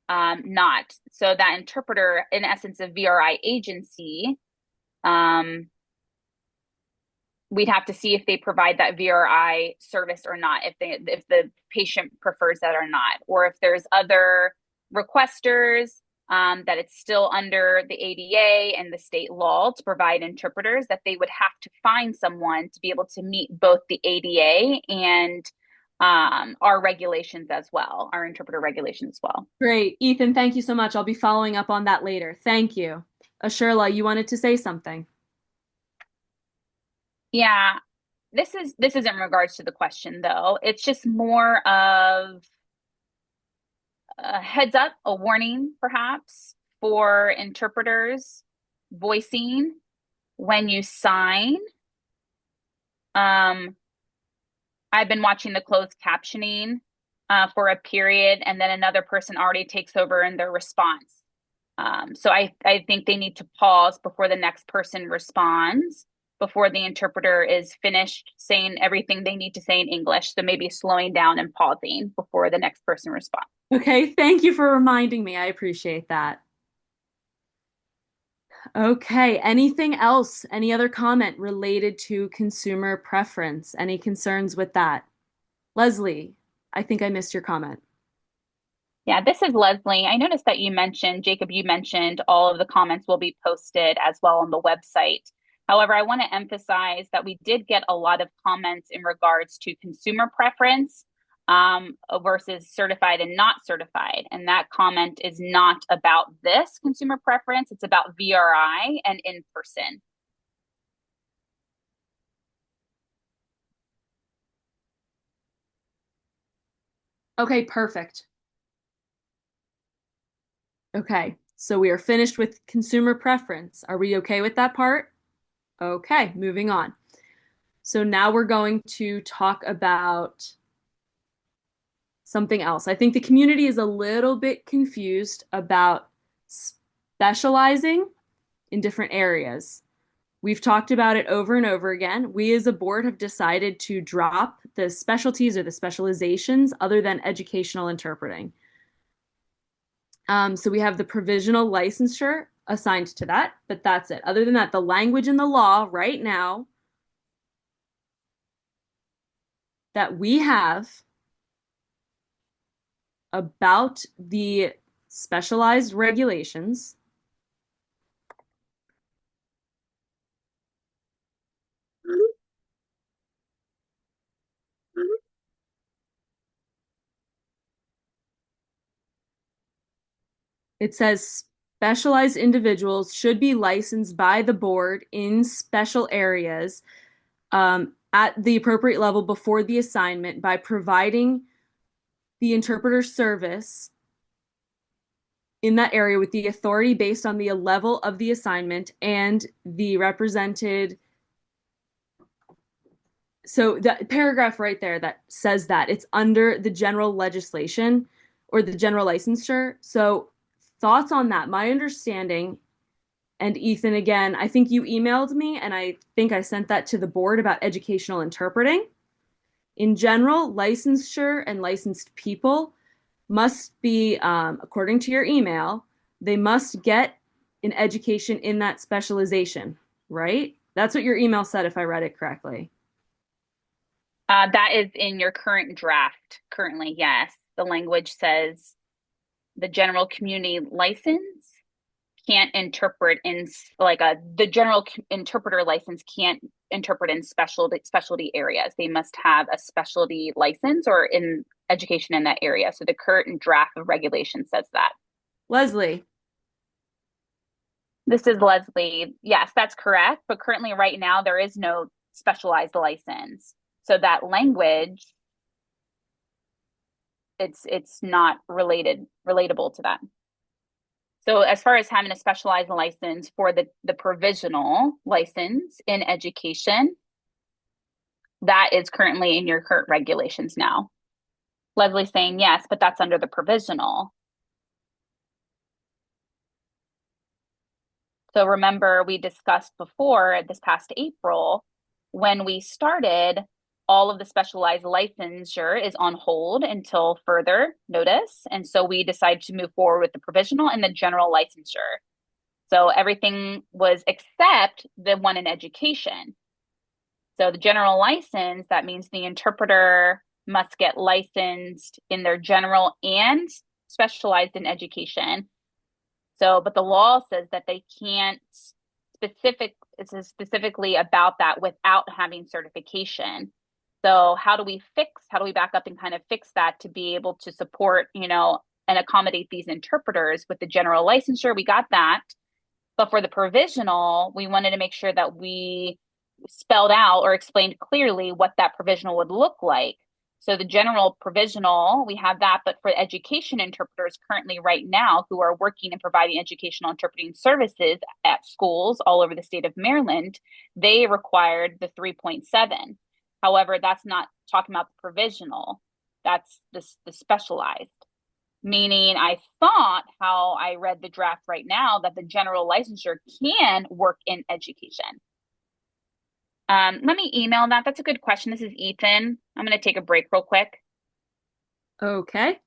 not. So that interpreter, in essence, a VRI agency, um, we'd have to see if they provide that VRI service or not, if the patient prefers that or not, or if there's other requesters, that it's still under the ADA and the state law to provide interpreters, that they would have to find someone to be able to meet both the ADA and our regulations as well, our interpreter regulations as well. Great. Ethan, thank you so much. I'll be following up on that later. Thank you. Ashurla, you wanted to say something. Yeah, this is in regards to the question though. It's just more of a heads up, a warning perhaps for interpreters voicing when you sign. Um, I've been watching the closed captioning for a period, and then another person already takes over in their response. So I think they need to pause before the next person responds, before the interpreter is finished saying everything they need to say in English. So maybe slowing down and pausing before the next person responds. Okay, thank you for reminding me. I appreciate that. Okay, anything else? Any other comment related to consumer preference? Any concerns with that? Leslie, I think I missed your comment. Yeah, this is Leslie. I noticed that Jacob, you mentioned all of the comments will be posted as well on the website. However, I want to emphasize that we did get a lot of comments in regards to consumer preference versus certified and not certified. And that comment is not about this consumer preference, it's about VRI and in person. Okay, perfect. Okay, so we are finished with consumer preference. Are we okay with that part? Okay, moving on. So now we're going to talk about something else. I think the community is a little bit confused about specializing in different areas. We've talked about it over and over again. We as a board have decided to drop the specialties or the specializations other than educational interpreting. So we have the provisional licensure assigned to that, but that's it. Other than that, the language in the law right now that we have about the specialized regulations it says specialized individuals should be licensed by the board in special areas at the appropriate level before the assignment by providing the interpreter service in that area with the authority based on the level of the assignment and the represented. So the paragraph right there that says that it's under the general legislation or the general licensure. So thoughts on that? My understanding, and Ethan, again, I think you emailed me and I think I sent that to the board about educational interpreting. In general, licensure and licensed people must be, according to your email, they must get in education in that specialization, right? That's what your email said, if I read it correctly. That is in your current draft. Currently, yes. The language says the general community license can't interpret in the general interpreter license can't interpret in specialty areas. They must have a specialty license or in education in that area. So the current draft of regulation says that. Leslie. This is Leslie. Yes, that's correct. But currently, right now, there is no specialized license. So that language, it's not relatable to that. So as far as having a specialized license for the provisional license in education, that is currently in your current regulations now. Leslie's saying yes, but that's under the provisional. So remember, we discussed before this past April, when we started, all of the specialized licensure is on hold until further notice. And so we decided to move forward with the provisional and the general licensure. So everything was except the one in education. So the general license, that means the interpreter must get licensed in their general and specialized in education. So, but the law says that they can't specifically about that without having certification. So how do we back up and kind of fix that to be able to support, and accommodate these interpreters with the general licensure? We got that. But for the provisional, we wanted to make sure that we spelled out or explained clearly what that provisional would look like. So the general provisional, we have that, but for education interpreters currently right now who are working and providing educational interpreting services at schools all over the state of Maryland, they required the 3.7. However, that's not talking about the provisional. That's the specialized. Meaning I thought how I read the draft right now that the general licensure can work in education. Let me email that. That's a good question. This is Ethan. I'm going to take a break real quick. Okay.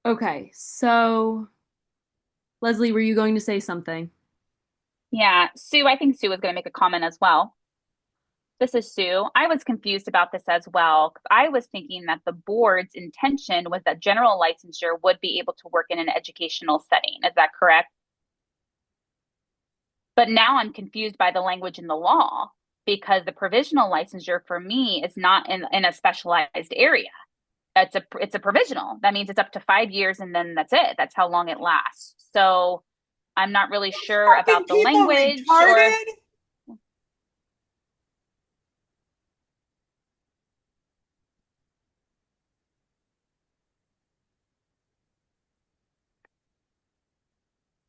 Okay, so Leslie, were you going to say something? Yeah, Sue, I think Sue was going to make a comment as well. This is Sue. I was confused about this as well, because I was thinking that the board's intention was that general licensure would be able to work in an educational setting. Is that correct? But now I'm confused by the language in the law because the provisional licensure for me is not in a specialized area. It's a provisional. That means it's up to 5 years and then that's it. That's how long it lasts. So I'm not really sure Fucking about the people language or retarded.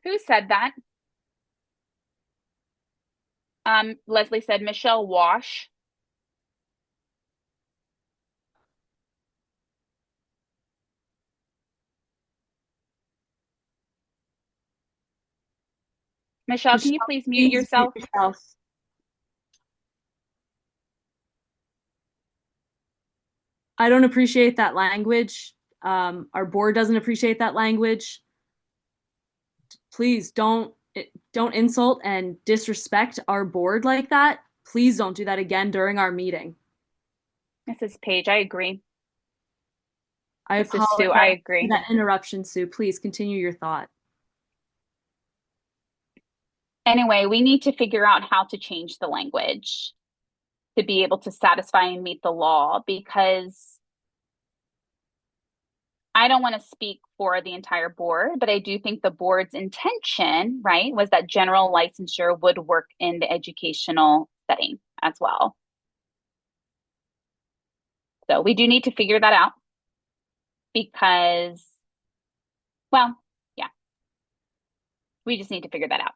who said that. Leslie said Michelle Wash. Michelle, can you Michelle, please mute please mute yourself? yourself. I don't appreciate that language. Our board doesn't appreciate that language. Please don't insult and disrespect our board like that. Please don't do that again during our meeting. This is Paige. I agree. I This is Sue. apologize I for agree. that interruption, Sue. Please continue your thought. Anyway, we need to figure out how to change the language to be able to satisfy and meet the law, because I don't want to speak for the entire board, but I do think the board's intention, right, was that general licensure would work in the educational setting as well. So we do need to figure that out because, well, yeah, we just need to figure that out.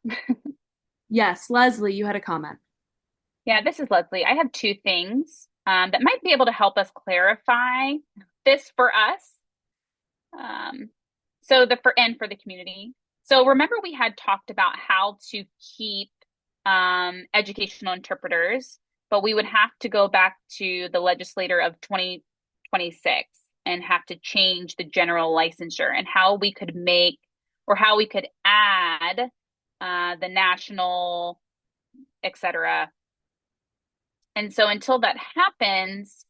Yes, Leslie, you had a comment. Yeah, this is Leslie. I have two things that might be able to help us clarify this for us. For the community. So remember we had talked about how to keep educational interpreters but we would have to go back to the legislator of 2026 and have to change the general licensure, and how we could make, or how we could add the national, etc. And so until that happens,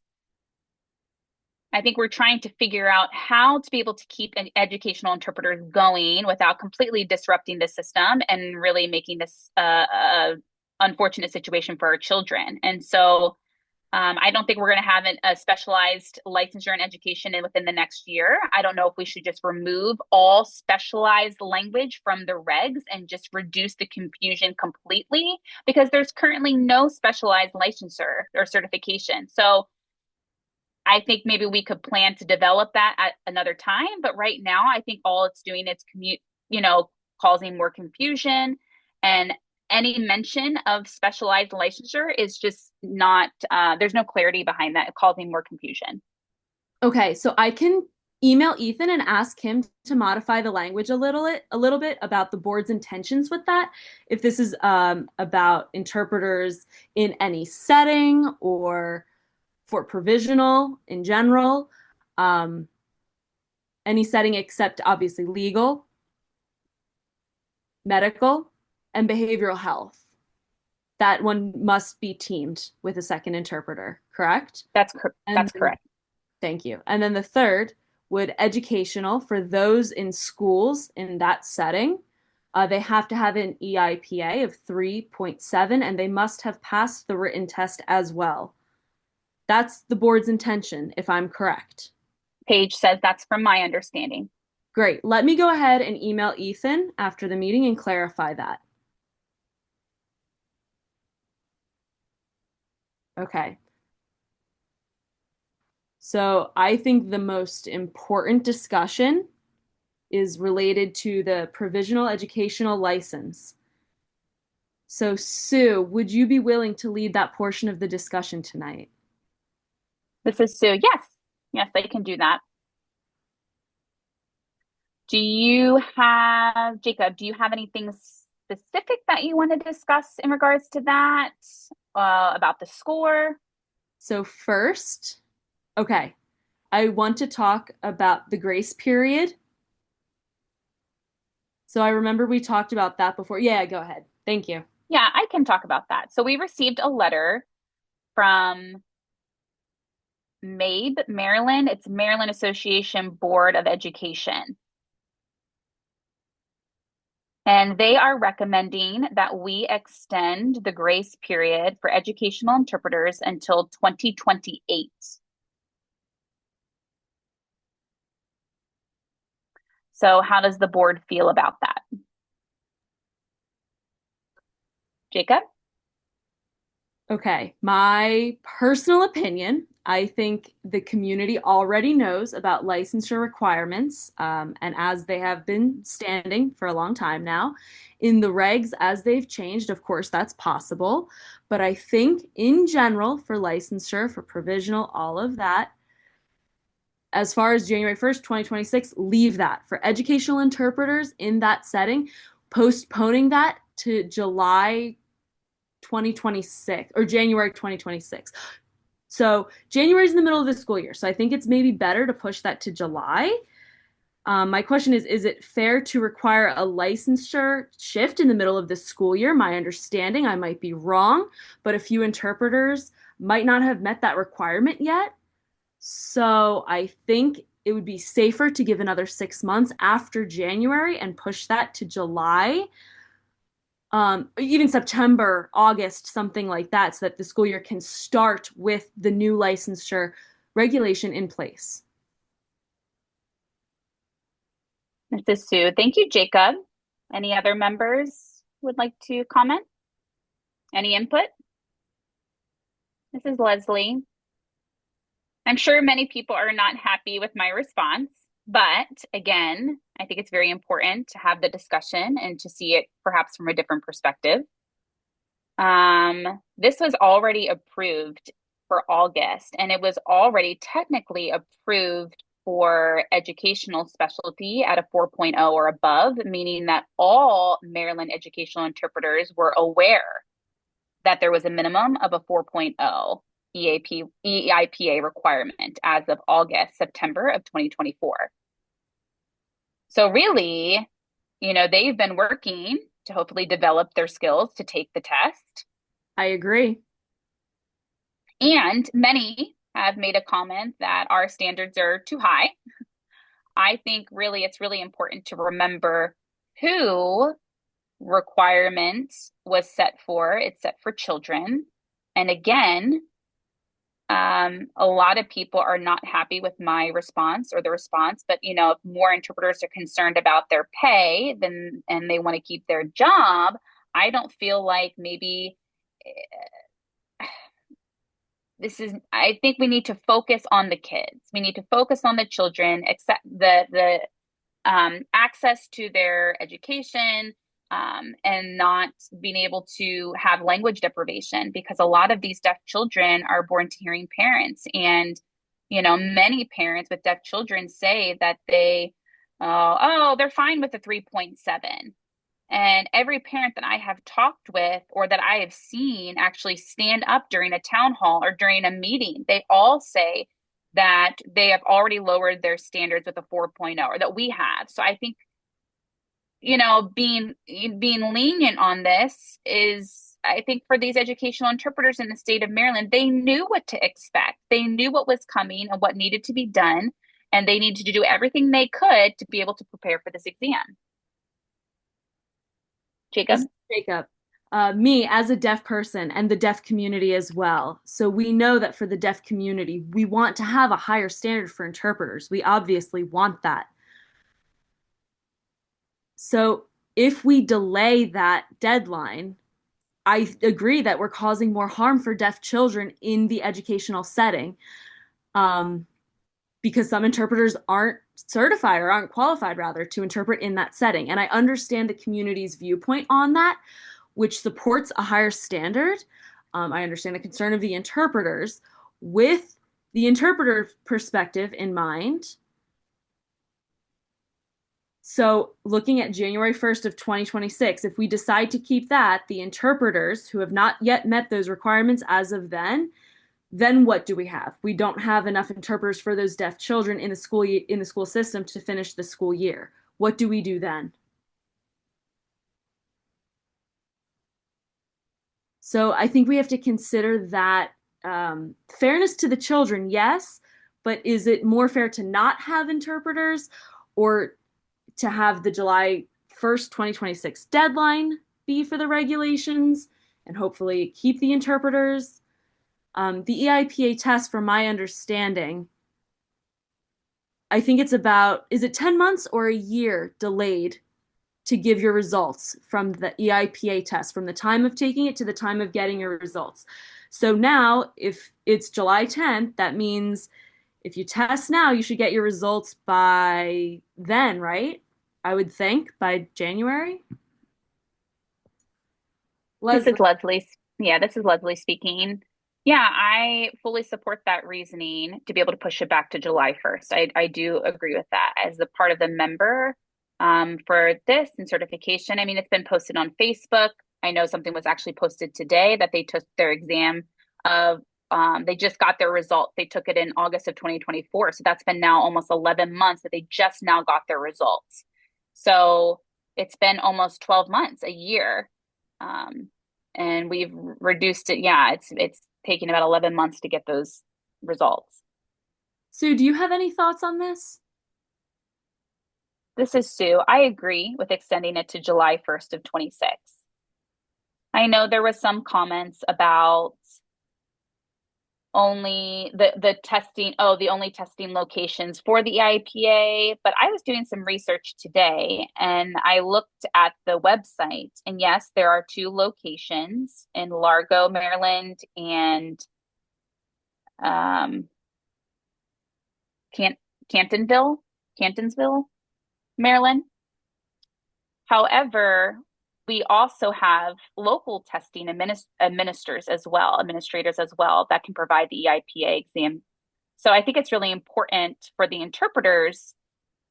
I think we're trying to figure out how to be able to keep educational interpreters going without completely disrupting the system and really making this a unfortunate situation for our children. And so I don't think we're going to have a specialized licensure in education within the next year. I don't know if we should just remove all specialized language from the regs and just reduce the confusion completely, because there's currently no specialized licensure or certification. So I think maybe we could plan to develop that at another time. But right now, I think all it's doing is causing more confusion, and any mention of specialized licensure is just not, there's no clarity behind that, causing more confusion. Okay, so I can email Ethan and ask him to modify the language a little bit about the board's intentions with that. If this is about interpreters in any setting or for provisional in general, any setting except obviously legal, medical, and behavioral health. That one must be teamed with a second interpreter, correct? That's And correct. thank you. And then the third would educational for those in schools in that setting. They have to have an EIPA of 3.7, and they must have passed the written test as well. That's the board's intention, if I'm correct. Paige says that's from my understanding. Great. Let me go ahead and email Ethan after the meeting and clarify that. Okay. So I think the most important discussion is related to the provisional educational license. So Sue, would you be willing to lead that portion of the discussion tonight? This is Sue. Yes, I can do that. Jacob, do you have anything specific that you want to discuss in regards to that, about the score? So first, okay, I want to talk about the grace period. So I remember we talked about that before. Yeah, go ahead. Thank you. Yeah, I can talk about that. So we received a letter from MABE, Maryland. It's Maryland Association Board of Education. And they are recommending that we extend the grace period for educational interpreters until 2028. So how does the board feel about that? Jacob? Okay, my personal opinion, I think the community already knows about licensure requirements, and as they have been standing for a long time now. In the regs, as they've changed, of course, that's possible. But I think in general, for licensure, for provisional, all of that, as far as January 1st, 2026, leave that. For educational interpreters in that setting, postponing that to July 2026 or January 2026. So January is in the middle of the school year. So I think it's maybe better to push that to July. My question is it fair to require a licensure shift in the middle of the school year? My understanding, I might be wrong, but a few interpreters might not have met that requirement yet. So I think it would be safer to give another 6 months after January and push that to July, even September, August, something like that, so that the school year can start with the new licensure regulation in place. This is Sue. Thank you, Jacob. Any other members would like to comment? Any input? This is Leslie. I'm sure many people are not happy with my response, but again, I think it's very important to have the discussion and to see it perhaps from a different perspective. This was already approved for August, and it was already technically approved for educational specialty at a 4.0 or above, meaning that all Maryland educational interpreters were aware that there was a minimum of a 4.0 EIPA requirement as of August, September of 2024. So really, they've been working to hopefully develop their skills to take the test. I agree. And many have made a comment that our standards are too high. I think really it's really important to remember who requirement was set for. It's set for children. And again, a lot of people are not happy with my response or the response, but if more interpreters are concerned about their pay and they want to keep their job, I don't feel like maybe I think we need to focus on the kids. We need to focus on the children, accept the access to their education, and not being able to have language deprivation, because a lot of these deaf children are born to hearing parents. And, many parents with deaf children say that they're fine with the 3.7. And every parent that I have talked with or that I have seen actually stand up during a town hall or during a meeting, they all say that they have already lowered their standards with a 4.0, or that we have. So I think, being lenient on this is, I think, for these educational interpreters in the state of Maryland, they knew what to expect. They knew what was coming and what needed to be done, and they needed to do everything they could to be able to prepare for this exam. Jacob? Yes, Jacob. Me as a deaf person and the deaf community as well. So we know that for the deaf community, we want to have a higher standard for interpreters. We obviously want that. So if we delay that deadline, I agree that we're causing more harm for deaf children in the educational setting, because some interpreters aren't certified or aren't qualified, rather, to interpret in that setting. And I understand the community's viewpoint on that, which supports a higher standard. I understand the concern of the interpreters with the interpreter perspective in mind. So looking at January 1st of 2026, if we decide to keep that, the interpreters who have not yet met those requirements as of then what do we have? We don't have enough interpreters for those deaf children in the school system to finish the school year. What do we do then? So I think we have to consider that, fairness to the children, yes, but is it more fair to not have interpreters, or to have the July 1st, 2026 deadline be for the regulations and hopefully keep the interpreters? The EIPA test, from my understanding, I think it's about, is it 10 months or a year delayed to give your results from the EIPA test, from the time of taking it to the time of getting your results. So now, if it's July 10th, that means if you test now, you should get your results by then, right? I would think by January. This Leslie. is Leslie. Yeah, this is Leslie speaking. Yeah, I fully support that reasoning to be able to push it back to July 1st. I do agree with that as a part of the member for this and certification. I mean, it's been posted on Facebook. I know something was actually posted today that they took their exam of, they just got their result. They took it in August of 2024. So that's been now almost 11 months that they just now got their results. So it's been almost 12 months, a year. And we've reduced it. Yeah, it's taking about 11 months to get those results. Sue, do you have any thoughts on this? This is Sue. I agree with extending it to July 1st of 26. I know there was some comments about only the testing, the only testing locations for the EIPA, but I was doing some research today and I looked at the website, and yes, there are two locations in Largo, Maryland, and Cantonsville, Maryland. However, we also have local testing administrators as well that can provide the EIPA exam. So I think it's really important for the interpreters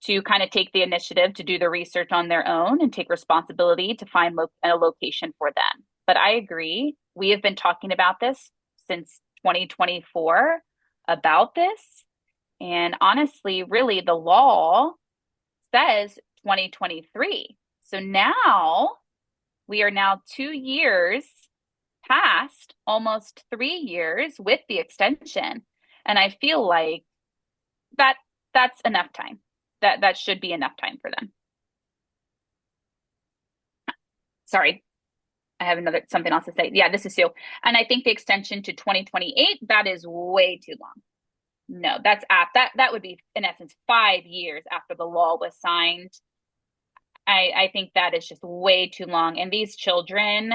to kind of take the initiative to do the research on their own and take responsibility to find a location for them. But I agree we have been talking about this since 2024 about this. And honestly, really, the law says 2023. So now we are now 2 years past, almost 3 years with the extension. And I feel like that's enough time. That should be enough time for them. Sorry, I have something else to say. Yeah, this is Sue. And I think the extension to 2028, that is way too long. No, that would be in essence 5 years after the law was signed. I think that is just way too long. And these children,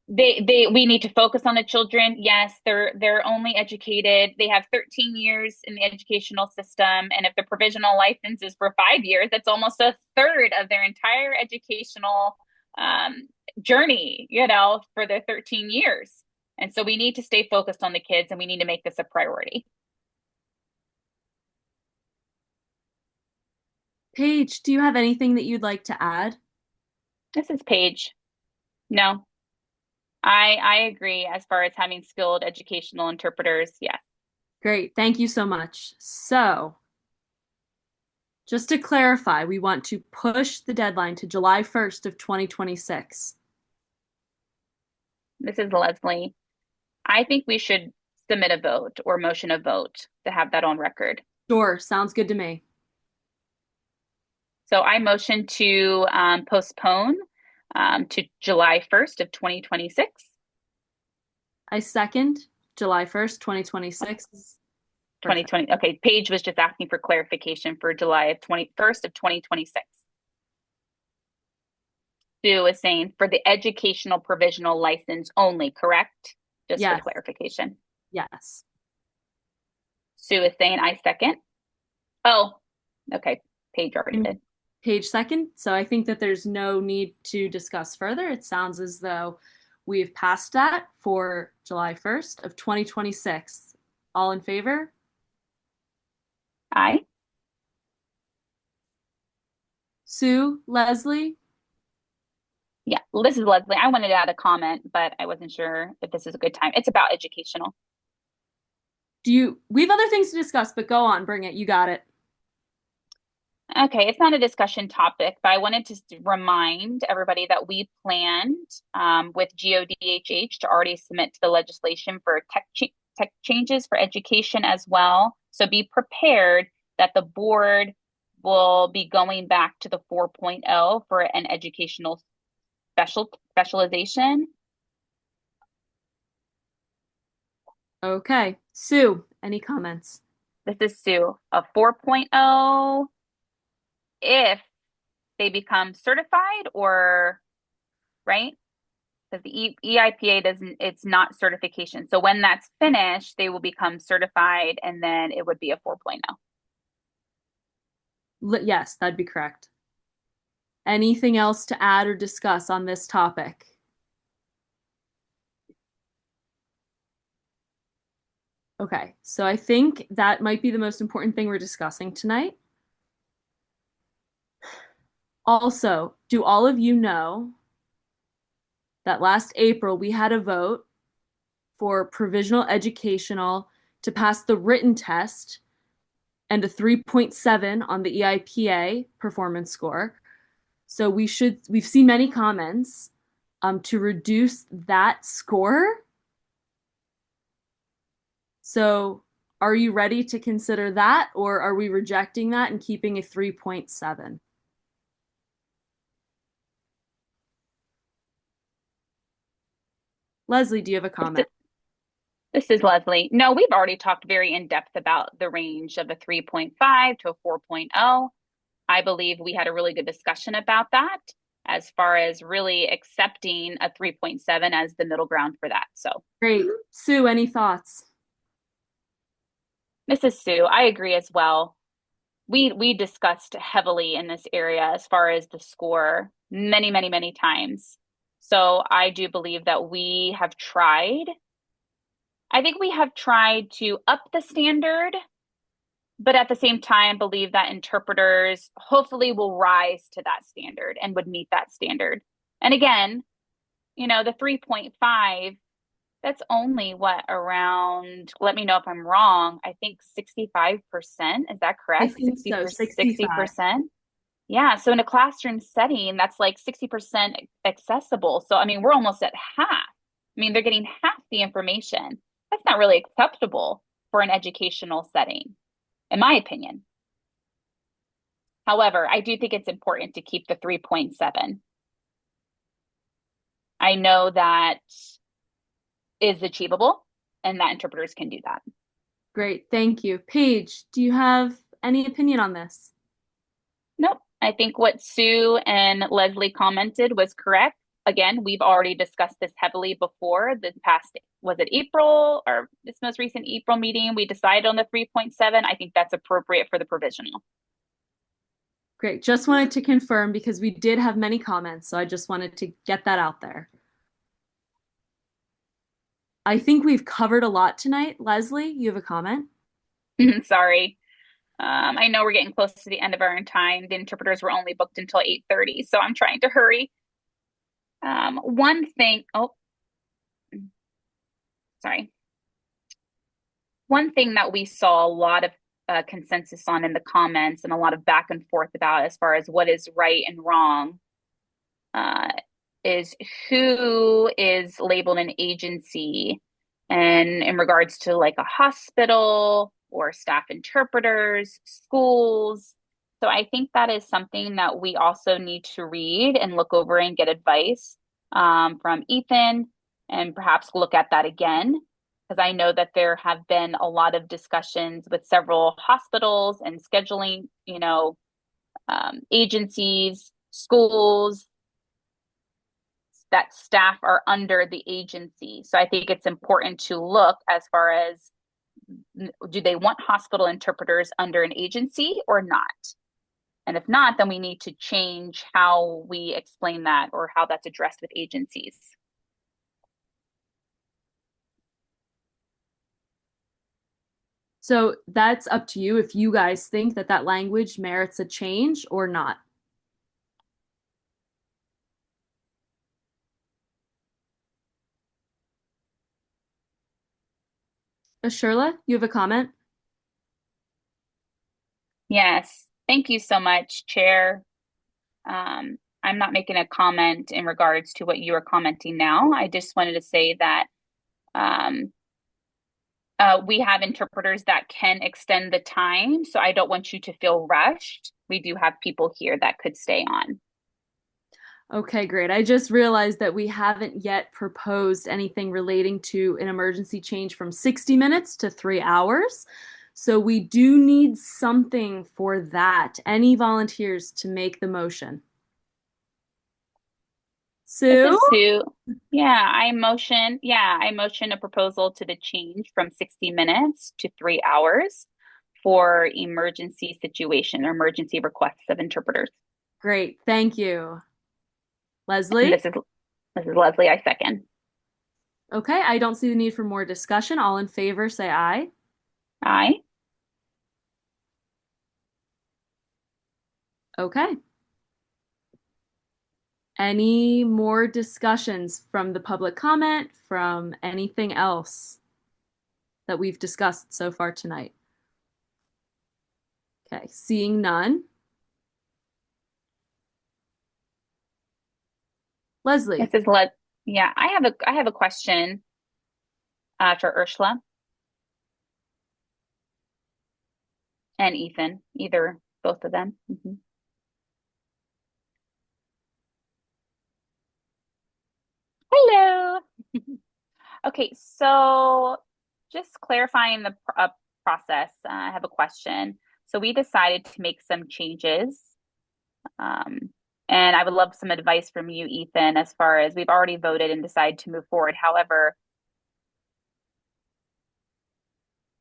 we need to focus on the children. Yes, they're only educated. They have 13 years in the educational system. And if the provisional license is for 5 years, that's almost a third of their entire educational journey, for their 13 years. And so we need to stay focused on the kids, and we need to make this a priority. Paige, do you have anything that you'd like to add? This is Paige. No, I agree as far as having skilled educational interpreters. Yes. Great. Thank you so much. So, just to clarify, we want to push the deadline to July 1st of 2026. This is Leslie. I think we should submit a vote or motion a vote to have that on record. Sure, sounds good to me. So I motion to postpone to July 1st of 2026. I second July 1st, 2026. 2020. Okay, Paige was just asking for clarification for July of 21st of 2026. Sue is saying for the educational provisional license only, correct? Just Yes. for clarification. Yes. Sue is saying I second. Oh, okay. Paige already did. Paige second. So I think that there's no need to discuss further. It sounds as though we've passed that for July 1st of 2026. All in favor? Aye. Sue, Leslie? Yeah, well, this is Leslie. I wanted to add a comment, but I wasn't sure if this is a good time. It's about educational. We have other things to discuss, but go on, bring it. You got it. Okay, it's not a discussion topic, but I wanted to remind everybody that we planned with GODHH to already submit to the legislation for tech changes for education as well. So be prepared that the board will be going back to the 4.0 for an educational specialization. Okay. Sue, any comments? This is Sue. A 4.0 if they become certified, or right? Because the EIPA it's not certification. So when that's finished, they will become certified, and then it would be a 4.0. Yes, that'd be correct. Anything else to add or discuss on this topic? Okay, so I think that might be the most important thing we're discussing tonight. Also, do all of you know that last April we had a vote for provisional educational to pass the written test and a 3.7 on the EIPA performance score. So we've seen many comments to reduce that score. So are you ready to consider that, or are we rejecting that and keeping a 3.7? Leslie, do you have a comment? This is Leslie. No, we've already talked very in depth about the range of a 3.5 to a 4.0. I believe we had a really good discussion about that as far as really accepting a 3.7 as the middle ground for that. So great. Sue, any thoughts? Mrs. Sue, I agree as well. We discussed heavily in this area as far as the score many, many, many times. So I do believe that we have tried. I think we have tried to up the standard, but at the same time believe that interpreters hopefully will rise to that standard and would meet that standard. And again, the 3.5, that's only what around, let me know if I'm wrong, I think 65%. Is that I correct? think so, 65. 60%? Yeah. So in a classroom setting, that's like 60% accessible. So, I mean, we're almost at half. I mean, they're getting half the information. That's not really acceptable for an educational setting, in my opinion. However, I do think it's important to keep the 3.7. I know that is achievable and that interpreters can do that. Great, thank you. Paige, do you have any opinion on this? Nope. I think what Sue and Leslie commented was correct. Again, we've already discussed this heavily before. The past, was it April or this most recent April meeting? We decided on the 3.7. I think that's appropriate for the provisional. Great, just wanted to confirm because we did have many comments, so I just wanted to get that out there. I think we've covered a lot tonight. Leslie, you have a comment? Sorry. I know we're getting close to the end of our time. The interpreters were only booked until 8:30, so I'm trying to hurry. One thing, oh, sorry. One thing that we saw a lot of consensus on in the comments and a lot of back and forth about as far as what is right and wrong uh, is who is labeled an agency and in regards to like a hospital or staff interpreters, schools. So I think that is something that we also need to read and look over and get advice from Ethan and perhaps look at that again. Because I know that there have been a lot of discussions with several hospitals and scheduling, agencies, schools, that staff are under the agency. So I think it's important to look as far as do they want hospital interpreters under an agency or not? And if not, then we need to change how we explain that or how that's addressed with agencies. So that's up to you if you guys think that that language merits a change or not. Shirla, you have a comment? Yes. Thank you so much, Chair. I'm not making a comment in regards to what you are commenting now. I just wanted to say that um, we have interpreters that can extend the time, so I don't want you to feel rushed. We do have people here that could stay on. Okay, great. I just realized that we haven't yet proposed anything relating to an emergency change from 60 minutes to 3 hours. So we do need something for that. Any volunteers to make the motion? This Sue? is Sue. I motion a proposal to the change from 60 minutes to 3 hours for emergency situation or emergency requests of interpreters. Great, thank you. And Leslie? this is Leslie, I second. Okay, I don't see the need for more discussion. All in favor, say aye. Aye. Okay. Any more discussions from the public comment, from anything else that we've discussed so far tonight? Okay, seeing none. Leslie. Yeah, I have a question for Ursula and Ethan, either both of them. Hello. Okay, so just clarifying the process, I have a question. So we decided to make some changes, um, and I would love some advice from you, Ethan, as far as we've already voted and decided to move forward. However,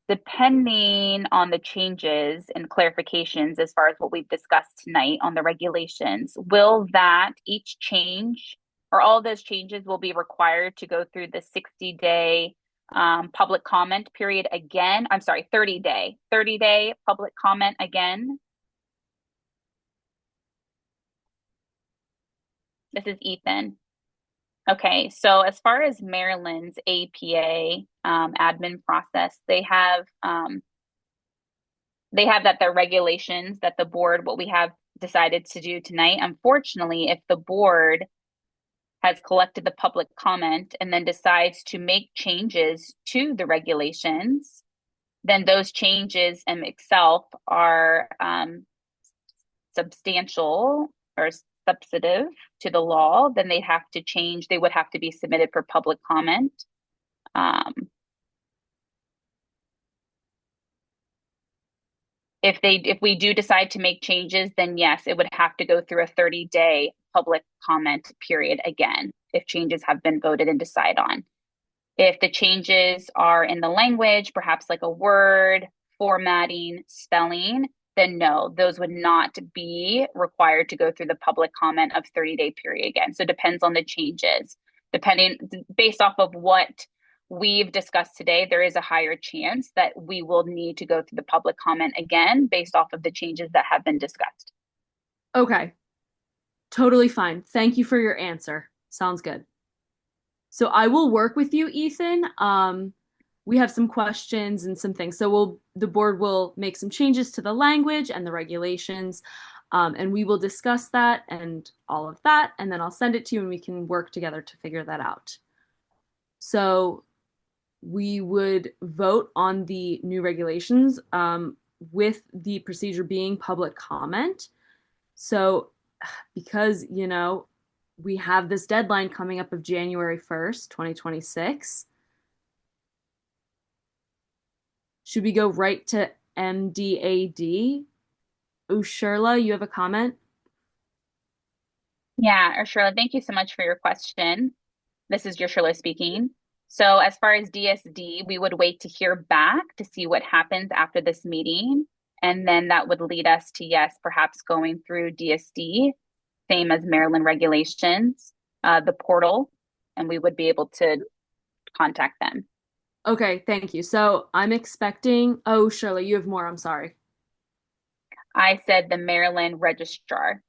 depending on the changes and clarifications as far as what we've discussed tonight on the regulations, will that each change or all those changes will be required to go through the 60-day public comment period again? I'm sorry, 30-day public comment again. This is Ethan. Okay, so as far as Maryland's APA admin process, they have that their regulations that the board, what we have decided to do tonight. Unfortunately, if the board has collected the public comment and then decides to make changes to the regulations, then those changes in itself are substantial or substantive to the law, then they have to change, they would have to be submitted for public comment. Um, if we do decide to make changes, then yes, it would have to go through a 30-day public comment period again, if changes have been voted and decided on. If the changes are in the language, perhaps like a word, formatting, spelling, then no, those would not be required to go through the public comment of 30-day period again. So it depends on the changes. Depending based off of what we've discussed today, there is a higher chance that we will need to go through the public comment again based off of the changes that have been discussed. Okay, totally fine. Thank you for your answer. Sounds good. So I will work with you, Ethan. We have some questions and some things. So the board will make some changes to the language and the regulations, and we will discuss that and all of that, and then I'll send it to you and we can work together to figure that out. So we would vote on the new regulations with the procedure being public comment. So because, we have this deadline coming up of January 1st, 2026. Should we go right to MDAD? Ushirla, you have a comment? Yeah, Ursula, thank you so much for your question. This is Ursula speaking. So as far as DSD, we would wait to hear back to see what happens after this meeting. And then that would lead us to, yes, perhaps going through DSD, same as Maryland regulations, the portal, and we would be able to contact them. Okay, thank you. So I'm expecting, oh, Shirley, you have more. I'm sorry. I said the Maryland registrar,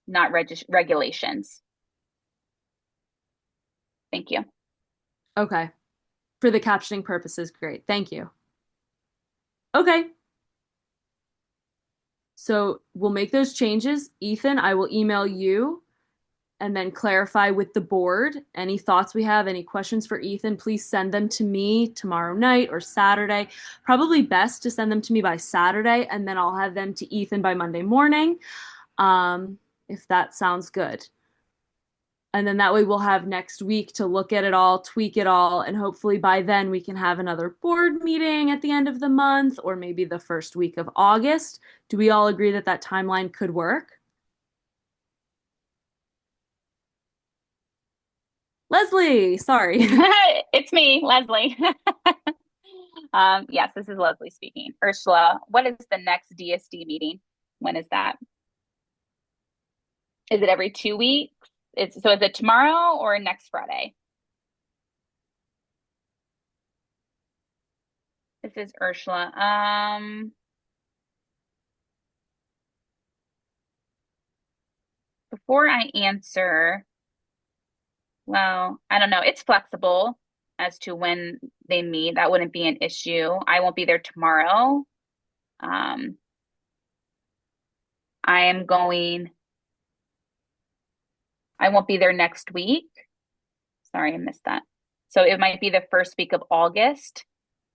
not regulations. Thank you. Okay. For the captioning purposes, great. Thank you. Okay. So we'll make those changes. Ethan, I will email you and then clarify with the board any thoughts we have, any questions for Ethan. Please send them to me tomorrow night or Saturday. Probably best to send them to me by Saturday, and then I'll have them to Ethan by Monday morning, if that sounds good. And then that way we'll have next week to look at it all, tweak it all, and hopefully by then we can have another board meeting at the end of the month or maybe the first week of August. Do we all agree that that timeline could work? Leslie, sorry. It's me, Leslie. Yes, this is Leslie speaking. Ursula, what is the next DSD meeting? When is that? Is it every 2 weeks? Is it tomorrow or next Friday? This is Ursula. Before I answer, well, I don't know. It's flexible as to when they meet. That wouldn't be an issue. I won't be there tomorrow. Um, I am going, I won't be there next week. Sorry, I missed that. So it might be the first week of August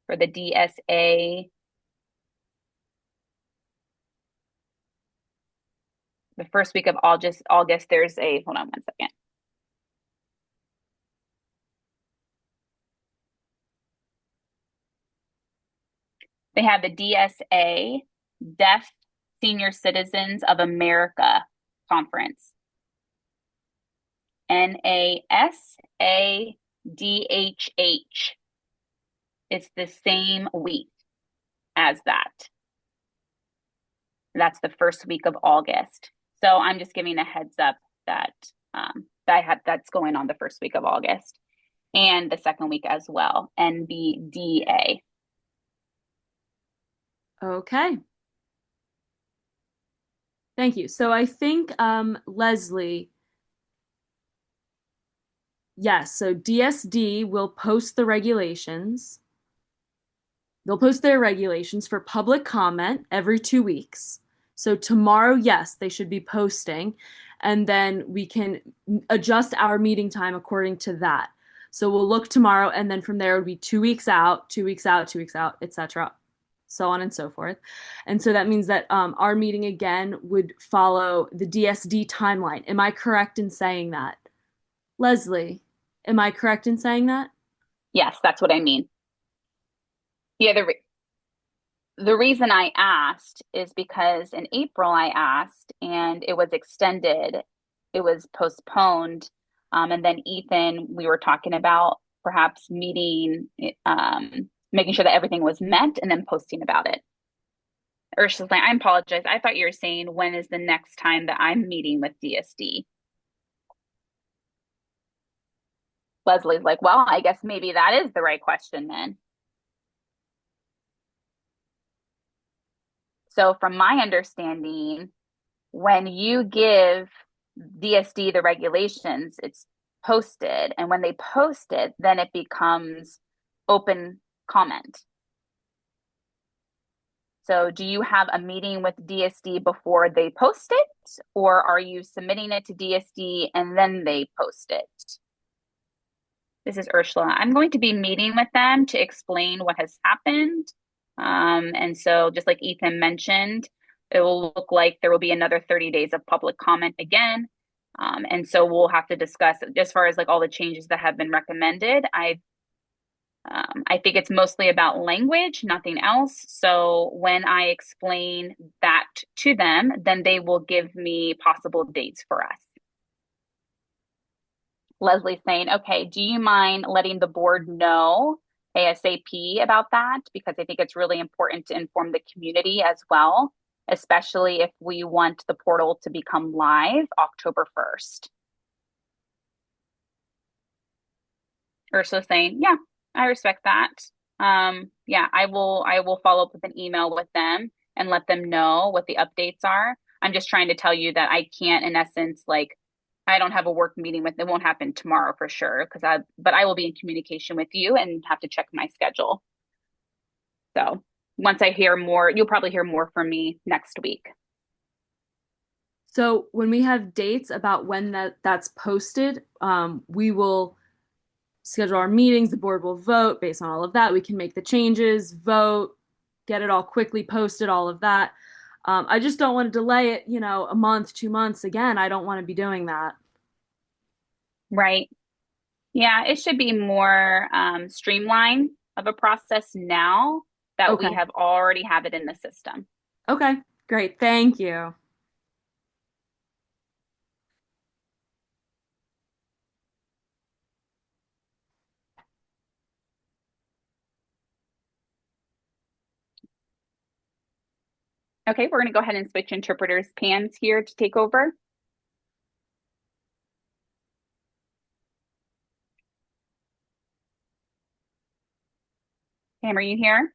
for the DSA. The first week of August, there's hold on one second. They have the DSA, Deaf Senior Citizens of America Conference. NASADHH. It's the same week as that. That's the first week of August. So I'm just giving a heads up that that's going on the first week of August and the second week as well. NBDA. Okay. Thank you. So I think, Leslie, Yes, so DSD will post the regulations. They'll post their regulations for public comment every 2 weeks. So tomorrow, yes, they should be posting, and then we can adjust our meeting time according to that. So we'll look tomorrow, and then from there it would be 2 weeks out, 2 weeks out, 2 weeks out, etc., so on and so forth. And so that means that our meeting again would follow the DSD timeline. Am I correct in saying that? Leslie, am I correct in saying that? Yes, that's what I mean. Yeah, the reason I asked is because in April I asked and it was extended, it was postponed. And then Ethan, we were talking about perhaps meeting, making sure that everything was met and then posting about it. Ursula's like, I apologize. I thought you were saying when is the next time that I'm meeting with DSD? Leslie's like, well, I guess maybe that is the right question then. So, from my understanding, when you give DSD the regulations, it's posted. And when they post it, then it becomes open comment. So, do you have a meeting with DSD before they post it? Or are you submitting it to DSD and then they post it? This is Ursula. I'm going to be meeting with them to explain what has happened. And so, just like Ethan mentioned, it will look like there will be another 30 days of public comment again. And so we'll have to discuss as far as like all the changes that have been recommended. I think it's mostly about language, nothing else. So when I explain that to them, then they will give me possible dates for us. Leslie's saying, okay, do you mind letting the board know ASAP about that? Because I think it's really important to inform the community as well, especially if we want the portal to become live October 1st. Ursula's saying, yeah, I respect that. Yeah, I will follow up with an email with them and let them know what the updates are. I'm just trying to tell you that I can't, in essence, like I don't have a work meeting with, it won't happen tomorrow for sure, but I will be in communication with you and have to check my schedule. So once I hear more, you'll probably hear more from me next week. So when we have dates about when that's posted, we will schedule our meetings. The board will vote based on all of that. We can make the changes, vote, get it all quickly posted, all of that. I just don't want to delay it, a month, 2 months. Again, I don't want to be doing that. Right. Yeah, it should be more streamlined of a process now that Okay. we have already have it in the system. Okay. Great. Thank you. Okay, we're going to go ahead and switch interpreters. Pam's here to take over. Pam, are you here?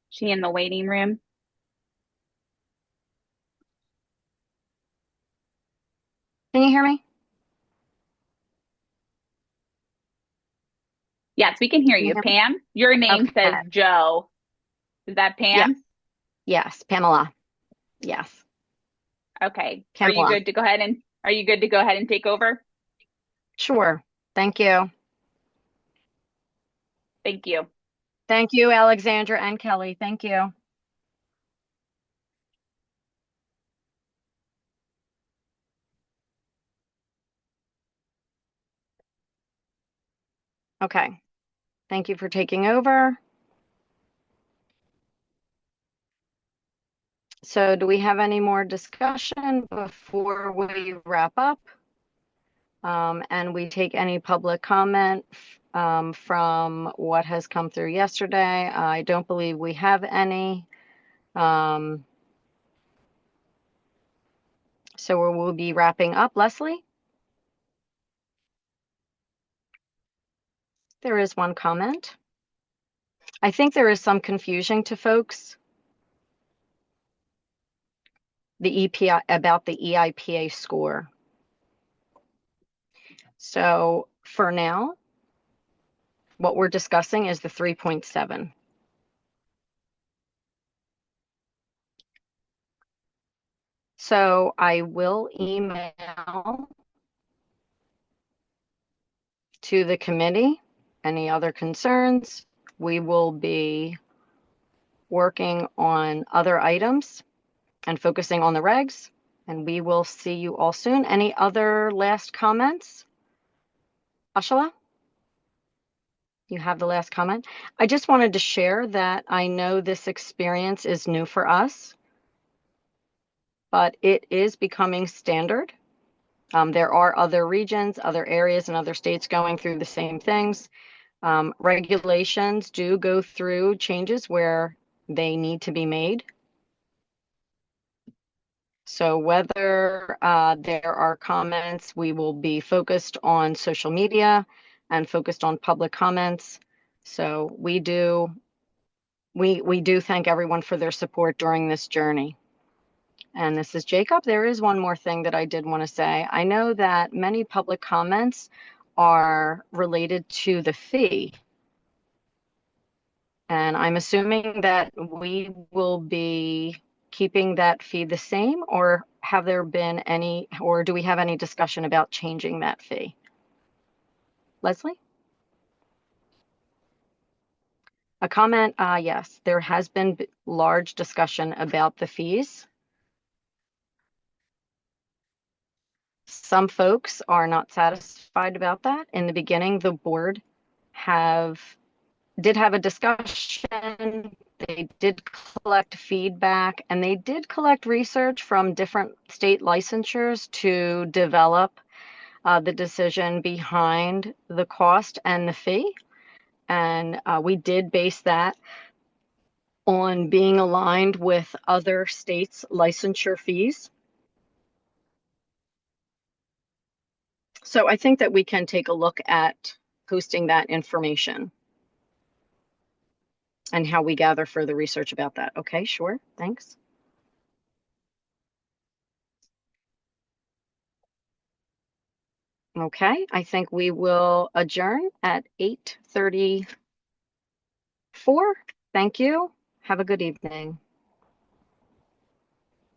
She in the waiting room? Can you hear me? Yes, we can hear Can you you. hear me? Pam, your name says Okay. Joe. Is that Yes. Pam? Yes. Pamela. Yes. Okay. Pamela. Are you good to go ahead and take over? Sure. Thank you. Thank you. Thank you, Alexandra and Kelly. Thank you. Okay. Thank you for taking over. So do we have any more discussion before we wrap up? And we take any public comment from what has come through yesterday. I don't believe we have any. So we'll be wrapping up. Leslie? There is one comment. I think there is some confusion to folks, the EPI about the EIPA score. So for now, what we're discussing is the 3.7. So I will email to the committee any other concerns. We will be working on other items and focusing on the regs, and we will see you all soon. Any other last comments? Ashala, you have the last comment. I just wanted to share that I know this experience is new for us, but it is becoming standard. There are other regions, other areas, and other states going through the same things. Regulations do go through changes where they need to be made. So whether there are comments, we will be focused on social media and focused on public comments. So we do thank everyone for their support during this journey. And this is Jacob. There is one more thing that I did want to say. I know that many public comments are related to the fee. And I'm assuming that we will be keeping that fee the same, or have there been any, or do we have any discussion about changing that fee? Leslie? A comment, yes, there has been large discussion about the fees. Some folks are not satisfied about that. In the beginning, the board did have a discussion. They did collect feedback, and they did collect research from different state licensures to develop the decision behind the cost and the fee. And we did base that on being aligned with other states' licensure fees. So I think that we can take a look at posting that information and how we gather further research about that. Okay, sure, thanks. Okay, I think we will adjourn at 8:34. Thank you. Have a good evening.